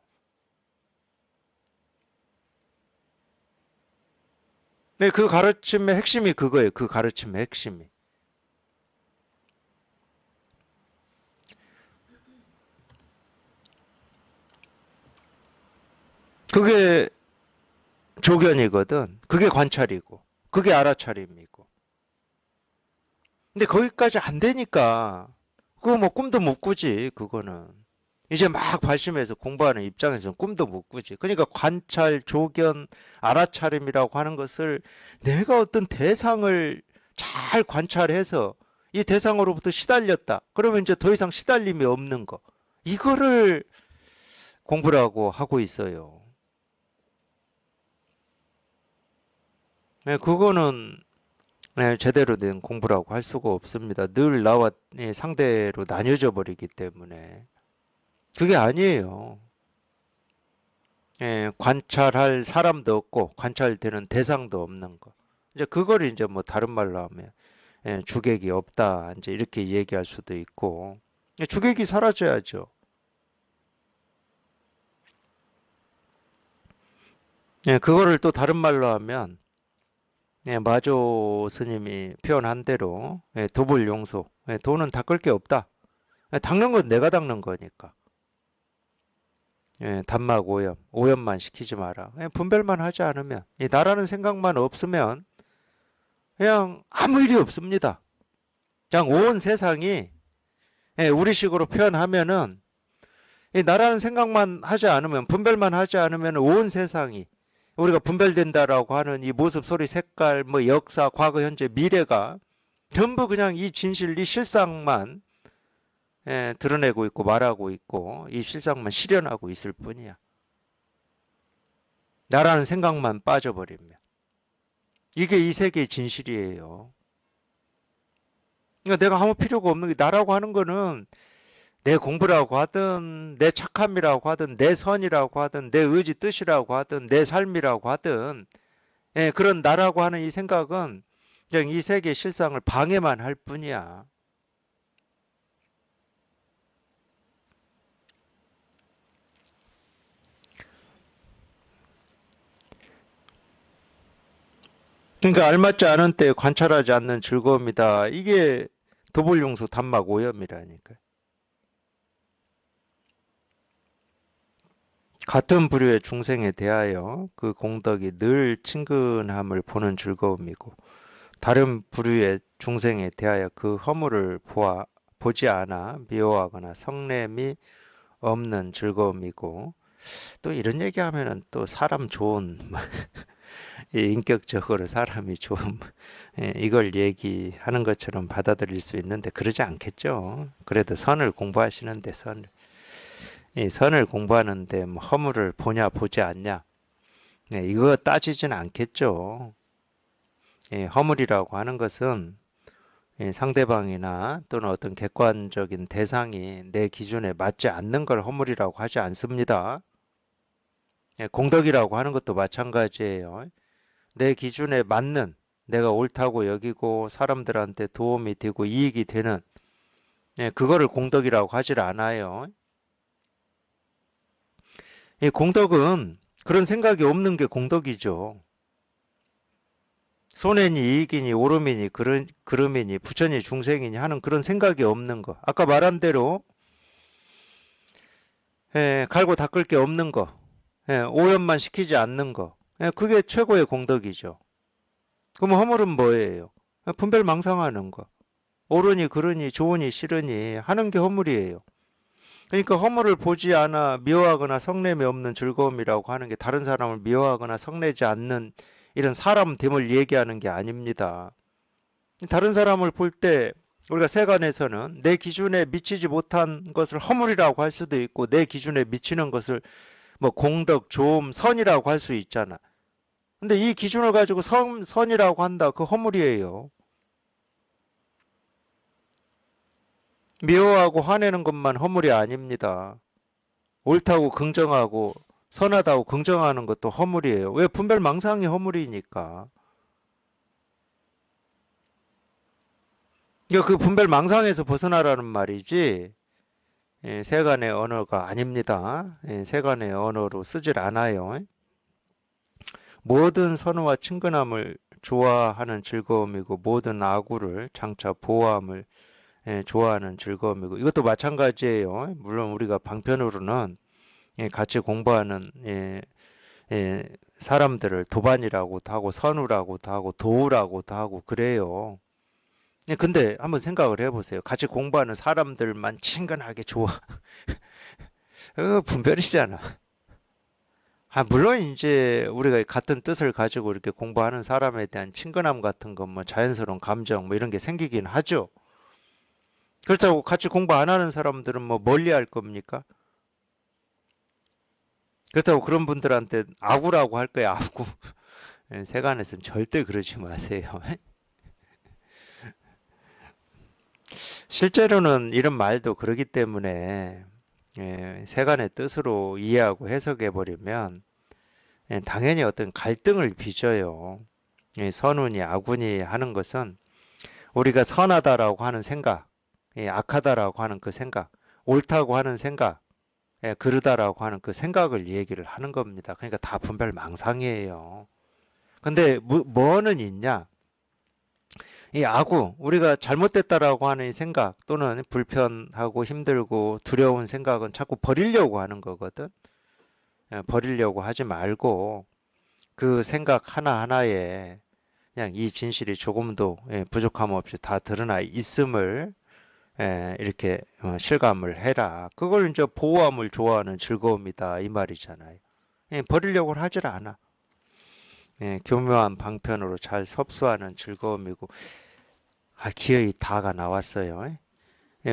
네, 그 가르침의 핵심이 그거예요. 그 가르침의 핵심이. 그게 조견이거든. 그게 관찰이고, 그게 알아차림이고. 근데 거기까지 안 되니까, 그거 뭐 꿈도 못 꾸지, 그거는. 이제 막 발심해서 공부하는 입장에서는 꿈도 못 꾸지. 그러니까 관찰, 조견, 알아차림이라고 하는 것을 내가 어떤 대상을 잘 관찰해서 이 대상으로부터 시달렸다. 그러면 이제 더 이상 시달림이 없는 거. 이거를 공부라고 하고 있어요. 네, 그거는 네, 제대로 된 공부라고 할 수가 없습니다. 늘 나와 상대로 나뉘어져 버리기 때문에. 그게 아니에요. 관찰할 사람도 없고 관찰되는 대상도 없는 거. 이제 그걸 이제 뭐 다른 말로 하면 주객이 없다. 이제 이렇게 얘기할 수도 있고 주객이 사라져야죠. 그거를 또 다른 말로 하면 마조 스님이 표현한 대로 도불용소. 도는 닦을 게 없다. 닦는 건 내가 닦는 거니까. 단막 오염, 오염만 시키지 마라. 분별만 하지 않으면, 나라는 생각만 없으면 그냥 아무 일이 없습니다. 그냥 온 세상이 우리식으로 표현하면은 나라는 생각만 하지 않으면, 분별만 하지 않으면 온 세상이 우리가 분별된다라고 하는 이 모습, 소리, 색깔, 뭐 역사, 과거, 현재, 미래가 전부 그냥 이 진실, 이 실상만 드러내고 있고 말하고 있고 이 실상만 실현하고 있을 뿐이야. 나라는 생각만 빠져버리면. 이게 이 세계의 진실이에요. 그러니까 내가 아무 필요가 없는 게 나라고 하는 거는 내 공부라고 하든 내 착함이라고 하든 내 선이라고 하든 내 의지 뜻이라고 하든 내 삶이라고 하든 그런 나라고 하는 이 생각은 그냥 이 세계의 실상을 방해만 할 뿐이야. 그러니까 알맞지 않은 때 관찰하지 않는 즐거움이다. 이게 도벌용소 단막 오염이라니까. 같은 부류의 중생에 대하여 그 공덕이 늘 친근함을 보는 즐거움이고 다른 부류의 중생에 대하여 그 허물을 보지 않아 미워하거나 성냄이 없는 즐거움이고 또 이런 얘기하면은 또 사람 좋은 인격적으로 사람이 좀 이걸 얘기하는 것처럼 받아들일 수 있는데 그러지 않겠죠. 그래도 선을 공부하시는데 이 선을 공부하는데 뭐 허물을 보냐 보지 않냐 이거 따지진 않겠죠. 허물이라고 하는 것은 상대방이나 또는 어떤 객관적인 대상이 내 기준에 맞지 않는 걸 허물이라고 하지 않습니다. 공덕이라고 하는 것도 마찬가지예요. 내 기준에 맞는 내가 옳다고 여기고 사람들한테 도움이 되고 이익이 되는 그거를 공덕이라고 하질 않아요. 이 공덕은 그런 생각이 없는 게 공덕이죠. 손해니 이익이니 오름이니 그름이니 부처니 중생이니 하는 그런 생각이 없는 거. 아까 말한 대로 갈고 닦을 게 없는 거. 오염만 시키지 않는 거. 그게 최고의 공덕이죠. 그럼 허물은 뭐예요? 분별망상하는 거. 옳으니 그르니 좋으니 싫으니 하는 게 허물이에요. 그러니까 허물을 보지 않아 미워하거나 성냄이 없는 즐거움이라고 하는 게 다른 사람을 미워하거나 성내지 않는 이런 사람됨을 얘기하는 게 아닙니다. 다른 사람을 볼 때 우리가 세간에서는 내 기준에 미치지 못한 것을 허물이라고 할 수도 있고 내 기준에 미치는 것을 뭐 공덕, 조음, 선이라고 할 수 있잖아. 근데 이 기준을 가지고 선이라고 한다. 그 허물이에요. 미워하고 화내는 것만 허물이 아닙니다. 옳다고 긍정하고 선하다고 긍정하는 것도 허물이에요. 왜? 분별망상이 허물이니까. 그러니까 그 분별망상에서 벗어나라는 말이지 세간의 언어가 아닙니다. 세간의 언어로 쓰질 않아요. 모든 선우와 친근함을 좋아하는 즐거움이고 모든 악우를 장차 보호함을 좋아하는 즐거움이고 이것도 마찬가지예요. 물론 우리가 방편으로는 같이 공부하는 예, 사람들을 도반이라고도 하고 선우라고도 하고 도우라고도 하고 그래요. 예, 근데 한번 생각을 해보세요. 같이 공부하는 사람들만 친근하게 좋아. 그거 분별이잖아. 물론 이제 우리가 같은 뜻을 가지고 이렇게 공부하는 사람에 대한 친근함 같은 거, 뭐 자연스러운 감정 뭐 이런 게 생기긴 하죠. 그렇다고 같이 공부 안 하는 사람들은 뭐 멀리 할 겁니까? 그렇다고 그런 분들한테 아구라고 할 거야, 아구. 예, 세간에서는 절대 그러지 마세요. 실제로는 이런 말도 그러기 때문에 세간의 뜻으로 이해하고 해석해 버리면 당연히 어떤 갈등을 빚어요. 선운이 아군이 하는 것은 우리가 선하다라고 하는 생각, 악하다라고 하는 그 생각, 옳다고 하는 생각, 그르다라고 하는 그 생각을 얘기를 하는 겁니다. 그러니까 다 분별망상이에요. 근데 뭐는 있냐? 이 아구, 우리가 잘못됐다라고 하는 이 생각 또는 불편하고 힘들고 두려운 생각은 자꾸 버리려고 하는 거거든. 버리려고 하지 말고 그 생각 하나하나에 그냥 이 진실이 조금도 부족함 없이 다 드러나 있음을 이렇게 실감을 해라. 그걸 이제 보호함을 좋아하는 즐거움이다 이 말이잖아요. 버리려고 하질 않아. 교묘한 방편으로 잘 섭수하는 즐거움이고 기어이 다가 나왔어요.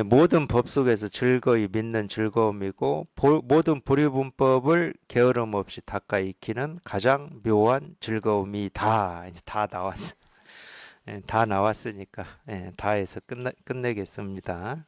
모든 법 속에서 즐거이 믿는 즐거움이고 모든 불의분법을 게으름 없이 닦아 익히는 가장 묘한 즐거움이 다 이제 다 나왔어. 다 나왔으니까 다해서 끝내겠습니다.